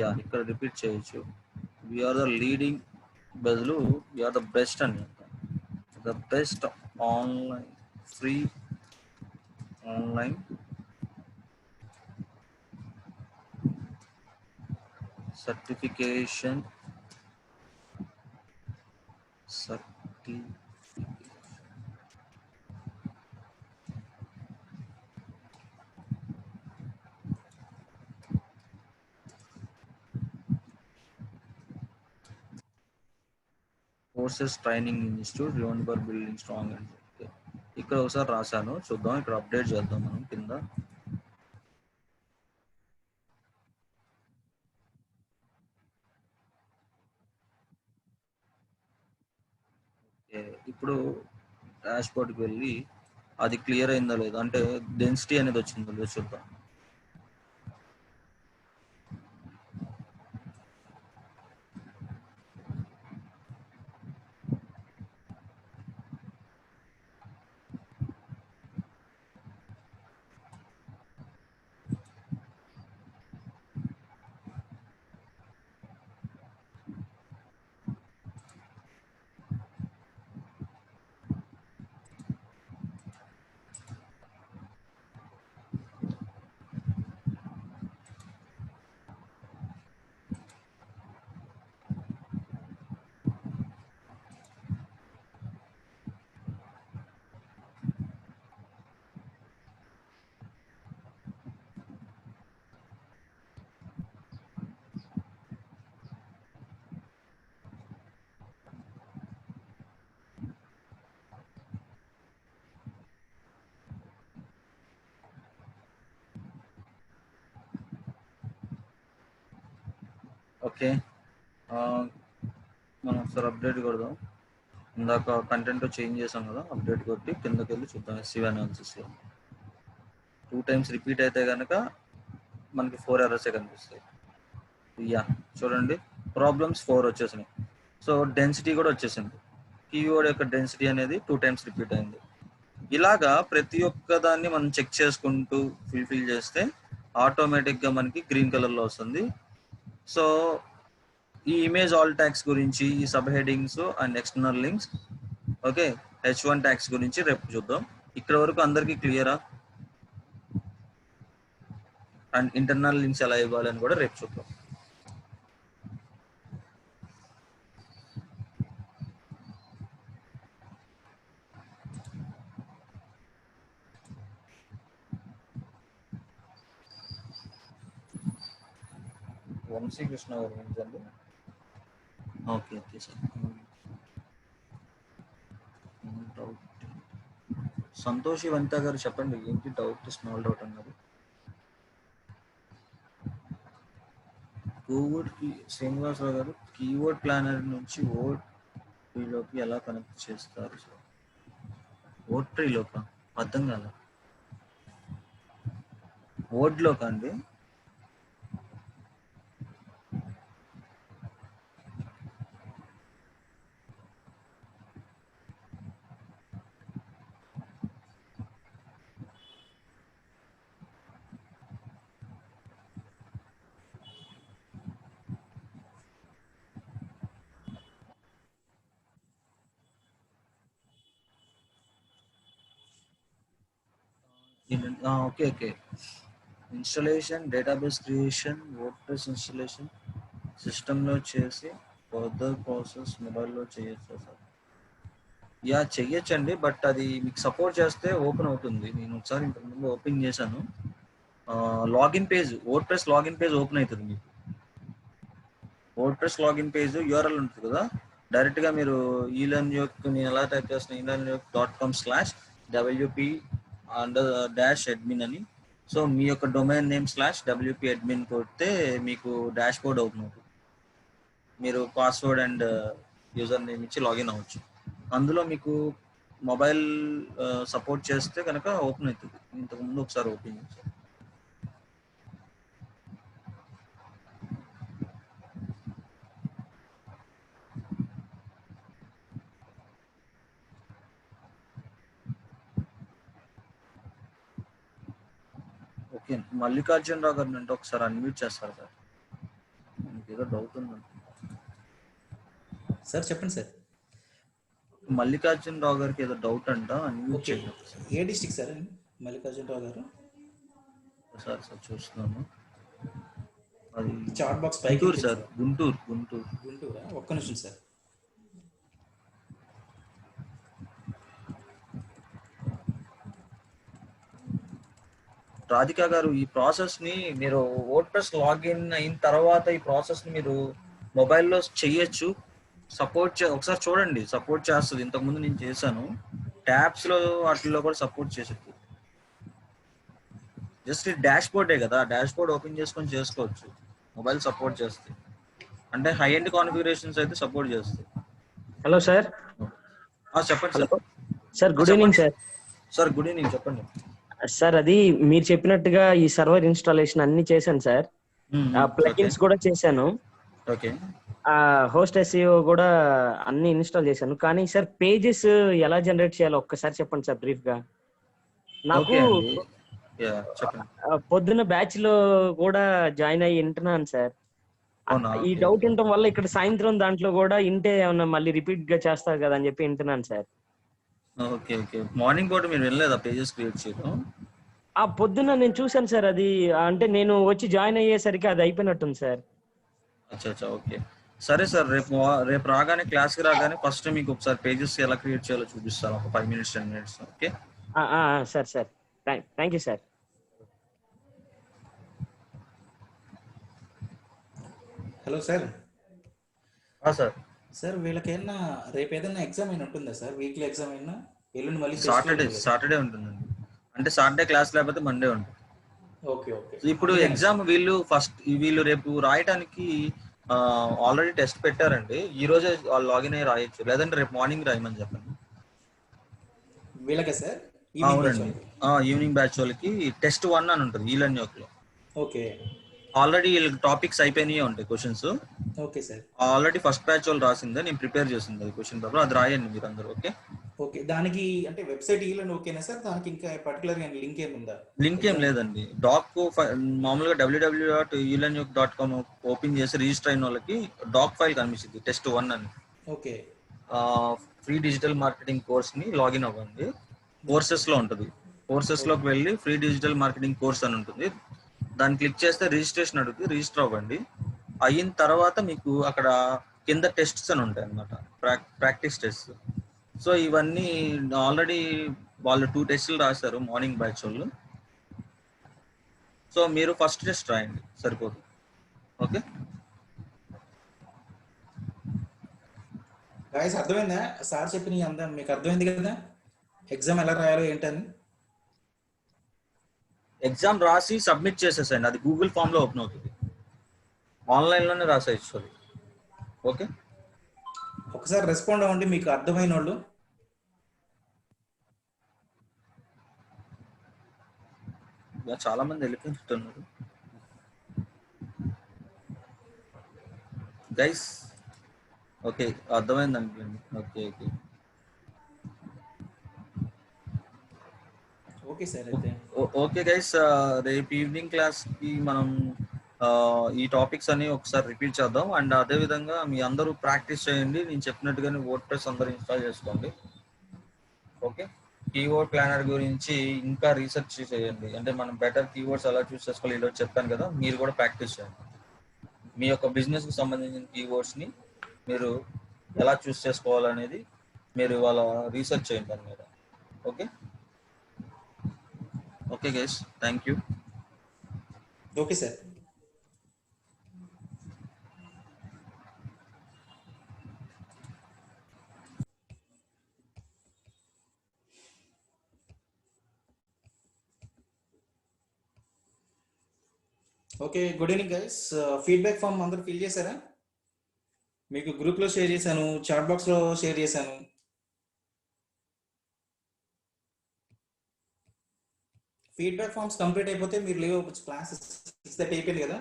yeah ఇక్కడ రిపీట్ చేయొచ్చు. వీఆర్ ద లీడింగ్ బదులు వీఆర్ ద బెస్ట్ అని, the best online free online certification courses training institute రివన్ ఫర్ బిల్డింగ్ స్ట్రాంగ్ అండ్. ఇక్కడ ఒకసారి రాశాను, చూద్దాం. ఇక్కడ అప్డేట్ చేద్దాం మనం కింద. ఇప్పుడు డాష్ బోర్డ్కి వెళ్ళి అది క్లియర్ అయిందా లేదా, అంటే డెన్సిటీ అనేది వచ్చిందో లేదో చూద్దాం. ఓకే, మనం ఒకసారి అప్డేట్ కొడదాం. ఇందాక కంటెంట్ చేంజ్ చేసాం కదా, అప్డేట్ కొట్టి కిందకి వెళ్ళి చూద్దాం. ఎస్సీ అనాలిసిస్లో 2 times రిపీట్ అయితే కనుక మనకి 4 errors కనిపిస్తాయి. యా చూడండి, ప్రాబ్లమ్స్ 4 వచ్చేసినాయి. సో డెన్సిటీ కూడా వచ్చేసింది. కీవర్డ్ యొక్క డెన్సిటీ అనేది 2 times రిపీట్ అయింది. ఇలాగా ప్రతి ఒక్క దాన్ని మనం చెక్ చేసుకుంటూ ఫుల్ఫిల్ చేస్తే ఆటోమేటిక్గా మనకి గ్రీన్ కలర్లో వస్తుంది. సో ఈ ఇమేజ్ ఆల్ ట్యాగ్స్ గురించి, ఈ sub headings and external links, okay, H1 tags గురించి రేపు చూద్దాం. ఇక్కడ వరకు అందరికీ క్లియరా? అండ్ ఇంటర్నల్ లింక్స్ ఎలా ఇవ్వాలని కూడా రేపు చూద్దాం. వంశీకృష్ణ గారి గురించి అండి. Okay okay sir. Doubt Santoshi Vanitha గారు చెప్పండి, ఏంటి డౌట్, స్మాల్ డౌట్ అన్నారు. కోవర్డ్ శ్రీనివాసరావు గారు కీవర్డ్ ప్లానర్ నుంచి వర్డ్ ట్రీలోకి ఎలా కనెక్ట్ చేస్తారు సార్? వర్డ్ ట్రీలోకా? అర్థం కాల. వర్డ్లోకా అండి? Okay okay. Installation, database creation, WordPress installation సిస్టంలో చేసి ఫర్దర్ ప్రాసెస్ మొబైల్లో చేయొచ్చా సార్? యా చెయ్యొచ్చండి, బట్ అది మీకు సపోర్ట్ చేస్తే ఓపెన్ అవుతుంది. నేను ఒకసారి ఇంతకుముందు ఓపెన్ చేశాను. Login page, WordPress login page open అవుతుంది మీకు. వర్డ్ప్రెస్ లాగిన్ పేజ్ యూఆర్ఎల్ ఉంటుంది కదా, డైరెక్ట్గా మీరు నేను ఎలా టైప్ చేస్తున్నా, eLearnyoke.com/WP_admin అని. సో మీ యొక్క డొమైన్ నేమ్ /WP_admin కొడితే మీకు డాష్ బోర్డ్ ఓపెన్ అవుతుంది. మీరు పాస్వర్డ్ అండ్ యూజర్ నేమ్ ఇచ్చి లాగిన్ అవ్వచ్చు. అందులో మీకు మొబైల్ సపోర్ట్ చేస్తే కనుక ఓపెన్ అవుతుంది. ఇంతకుముందు ఒకసారి ఓపెన్ చేశాను. ఓకే, మల్లికార్జున రావు గారిని అంటే ఒకసారి అన్మ్యూట్ చేస్తారు సార్, మీకు ఏదో డౌట్ ఉందండి. సార్ చెప్పండి సార్. మల్లికార్జున రావు గారికి ఏదో డౌట్ అంట, అన్మ్యూట్ ఓకే, చేయండి ఒకసారి. ఏ డిస్టిక్ సార్ మల్లికార్జునరావు గారు? సార్ చూస్తున్నాను. అది చాట్ బాక్స్ పైకి గుంటూరు సార్, గుంటూరు. గుంటూరా? ఒక్క నిమిషం సార్. రాధిక గారు, ఈ ప్రాసెస్ ని మీరు వర్డ్ప్రెస్ లాగిన్ అయిన తర్వాత ఈ ప్రాసెస్ ని మీరు మొబైల్లో చేయొచ్చు. ఒకసారి చూడండి, సపోర్ట్ చేస్తుంది. ఇంతకుముందు నేను చేశాను, ట్యాబ్స్ లో వాటిల్లో కూడా సపోర్ట్ చేసేది. జస్ట్ డాష్ బోర్డే కదా, డాష్ బోర్డ్ ఓపెన్ చేసుకొని చేసుకోవచ్చు. మొబైల్ సపోర్ట్ చేస్తుంది, అంటే హై ఎండ్ కాన్ఫిగరేషన్స్ అయితే సపోర్ట్ చేస్తుంది. Hello sir. చెప్పండి sir. Sir good evening sir. Sir good evening, చెప్పండి సార్. అది మీరు చెప్పినట్టుగా ఈ సర్వర్ ఇన్స్టాలేషన్ అన్ని చేశాను సార్. ప్లగిన్స్ కూడా చేశాను. ఓకే. హోస్ట్ ఎస్ఈఓ కూడా అన్ని ఇన్స్టాల్ చేశాను. కానీ సార్ పేజెస్ ఎలా జనరేట్ చేయాలో ఒక్కసారి చెప్పండి సార్ బ్రీఫ్ గా. నాకు పొద్దున్న బ్యాచ్ లో కూడా జాయిన్ అయ్యి వింటున్నాను సార్. ఈ డౌట్ ఉండటం వల్ల ఇక్కడ సాయంత్రం దాంట్లో కూడా ఇంటే ఏమన్నా మళ్ళీ రిపీట్ గా చేస్తారు కదా అని చెప్పి వింటున్నాను సార్. Okay okay. మార్నింగ్ పూట మీరు వెళ్ళలేదా పేజెస్ క్రియేట్ చేయడం? పొద్దున్న నేను చూసాను సార్. అది అంటే నేను వచ్చి జాయిన్ అయ్యేసరికి అది అయిపోయినట్టుంది సార్. అచ్చా ఓకే, సరే సార్. రేపు రాగానే, క్లాస్కి రాగానే ఫస్ట్ మీకు ఒకసారి పేజెస్ ఎలా క్రియేట్ చేయాలో చూపిస్తాను, ఒక 5 minutes 10 minutes. Okay sir. Sir thank you sir. Hello sir. Sir sir వీళ్ళకి ఏమన్నా రేపు ఏదైనా ఎగ్జామ్ అయినా ఉంటుందా సార్? వీక్లీ ఎగ్జామ్ అయినా? ఎల్లుండి మళ్ళీ సాటర్డే ఉంటుందండి. అంటే సాటర్డే క్లాస్ లేకపోతే మండే ఉంటుంది. Okay okay. ఇప్పుడు ఎగ్జామ్ వీళ్ళు రేపు రాయటానికి ఆల్రెడీ టెస్ట్ పెట్టారండి. ఈ రోజే వాళ్ళు లాగిన్ అయ్యి రాయొచ్చు, లేదంటే రేపు మార్నింగ్ రాయమని చెప్పండి. వీళ్ళకే సార్? అవునండి, ఈవినింగ్ బ్యాచ్ వాళ్ళకి టెస్ట్ 1 అని ఉంటుంది eLearnyoke లో. ఓకే. ఆల్రెడీ టాపిక్స్ అయిపోయినాయి ఉంటాయి questions. Okay sir. Already first batch వాళ్ళు రాసిందే, నేను ప్రిపేర్ చేసింది అది క్వశ్చన్ పేపర్, అది రాయండి మీరు అందరూ. Okay okay. దానికి అంటే వెబ్సైట్ eLearnyokeనా సార్? దానికి ఇంకా పర్టికులర్ గా లింక్ ఏముందా? లింక్ ఏం లేదండి. మామూలుగా www.eLearnyoke.com ఓపెన్ చేసి రిజిస్టర్ అయిన వాళ్ళకి డాక్ ఫైల్ కనిపిస్తుంది, టెస్ట్ 1 అని. Okay. Free digital marketing course ని లాగిన్ అవ్వండి. కోర్సెస్ లో ఉంటుంది, కోర్సెస్ లోకి వెళ్ళి ఫ్రీ డిజిటల్ మార్కెటింగ్ కోర్స్ అని ఉంటుంది, దాన్ని క్లిక్ చేస్తే రిజిస్ట్రేషన్ అడుగుతుంది, రిజిస్టర్ అవ్వండి. అయిన తర్వాత మీకు అక్కడ కింద టెస్ట్స్ అని ఉంటాయి అన్నమాట, ప్రాక్టీస్ టెస్ట్. సో ఇవన్నీ ఆల్రెడీ వాళ్ళు 2 టెస్టులు రాశారు మార్నింగ్ బ్యాచ్ వాళ్ళు. సో మీరు ఫస్ట్ టెస్ట్ రాయండి సరిపోతుంది. ఓకే గాయస్ అర్థమైందా సార్ చెప్పిన అందం మీకు అర్థమైంది కదా ఎగ్జామ్ ఎలా రాయాలో ఏంటని ఎగ్జామ్ రాసి సబ్మిట్ చేసేసండి అది గూగుల్ ఫామ్ లో ఓపెన్ అవుతుంది ఆన్లైన్లోనే రాసేయచ్చు అది ఓకే ఒకసారి రెస్పాండ్ అవ్వండి మీకు అర్థమైన వాళ్ళు చాలా మంది వెళ్ళిపోతున్నారు గైస్ ఓకే అర్థమైంది అనుకోండి ఓకే ఓకే ఓకే సార్ అయితే ఓకే గైస్ రేపు ఈవినింగ్ క్లాస్కి మనం ఈ టాపిక్స్ అని ఒకసారి రిపీట్ చేద్దాం అండ్ అదే విధంగా మీ అందరూ ప్రాక్టీస్ చేయండి నేను చెప్పినట్టుగానే వర్డ్ప్రెస్ అందరూ ఇన్స్టాల్ చేసుకోండి ఓకే కీవర్డ్ ప్లానర్ గురించి ఇంకా రీసెర్చ్ చేయండి అంటే మనం బెటర్ కీవర్డ్స్ ఎలా చూస్ చేసుకోవాలి ఈరోజు చెప్పాను కదా మీరు కూడా ప్రాక్టీస్ చేయండి మీ యొక్క బిజినెస్కి సంబంధించిన కీవర్డ్స్ని మీరు ఎలా చూస్ చేసుకోవాలనేది మీరు వాళ్ళ రీసెర్చ్ చేయండి దాని మీద okay okay guys thank you okay sir okay good evening guys feedback form అందరూ ఫిల్ చేశారా మీకు గ్రూప్లో షేర్ చేశాను చాట్ బాక్స్లో షేర్ చేశాను ఫీడ్బ్యాక్ ఫామ్స్ కంప్లీట్ అయిపోతే మీరు లీవ్ అవ్వచ్చు క్లాసెస్ 6:30 అయిపోయింది కదా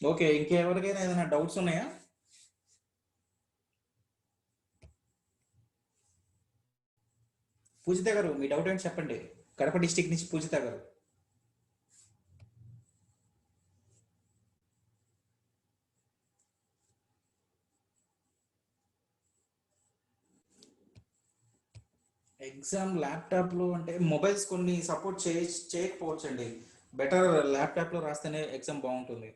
ఓకే ఇంకెవరికైనా ఏదైనా డౌట్స్ ఉన్నాయా పూజిత గారు మీ డౌట్ ఏంటి చెప్పండి కడప డిస్టిక్ నుంచి పూజిత గారు ఎగ్జామ్ ల్యాప్టాప్లో అంటే మొబైల్స్ కొన్ని సపోర్ట్ చేయకపోవచ్చు అండి బెటర్ ల్యాప్టాప్లో రాస్తేనే ఎగ్జామ్ బాగుంటుంది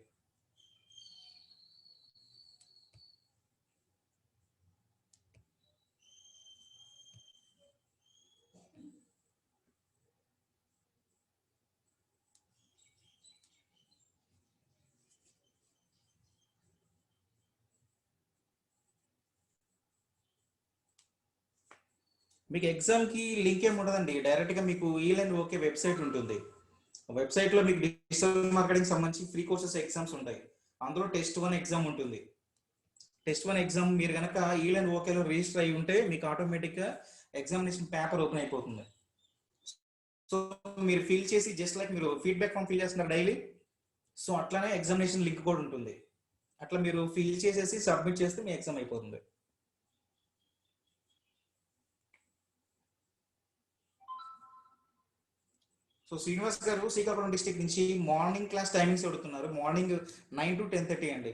మీకు ఎగ్జామ్కి లింక్ ఏమి ఉండదండి డైరెక్ట్గా మీకు ఈలైన్ ఓకే వెబ్సైట్ ఉంటుంది వెబ్సైట్లో మీకు డిజిటల్ మార్కెటింగ్ సంబంధించి ఫ్రీ కోర్సెస్ ఎగ్జామ్స్ ఉంటాయి అందులో టెస్ట్ 1 ఎగ్జామ్ ఉంటుంది టెస్ట్ 1 ఎగ్జామ్ మీరు కనుక ఈలైన్ ఓకేలో రిజిస్టర్ అయ్యి ఉంటే మీకు ఆటోమేటిక్గా ఎగ్జామినేషన్ పేపర్ ఓపెన్ అయిపోతుంది సో మీరు ఫిల్ చేసి జస్ట్ లైక్ మీరు ఫీడ్బ్యాక్ ఫామ్ ఫిల్ చేస్తున్నారు డైలీ సో అట్లానే ఎగ్జామినేషన్ లింక్ కూడా ఉంటుంది అట్లా మీరు ఫిల్ చేసేసి సబ్మిట్ చేస్తే మీ ఎగ్జామ్ అయిపోతుంది సో శ్రీనివాస్ గారు శ్రీకాకుళం డిస్ట్రిక్ట్ నుంచి మార్నింగ్ క్లాస్ టైమింగ్స్ అడుగుతున్నారు మార్నింగ్ 9 to 10:30 అండి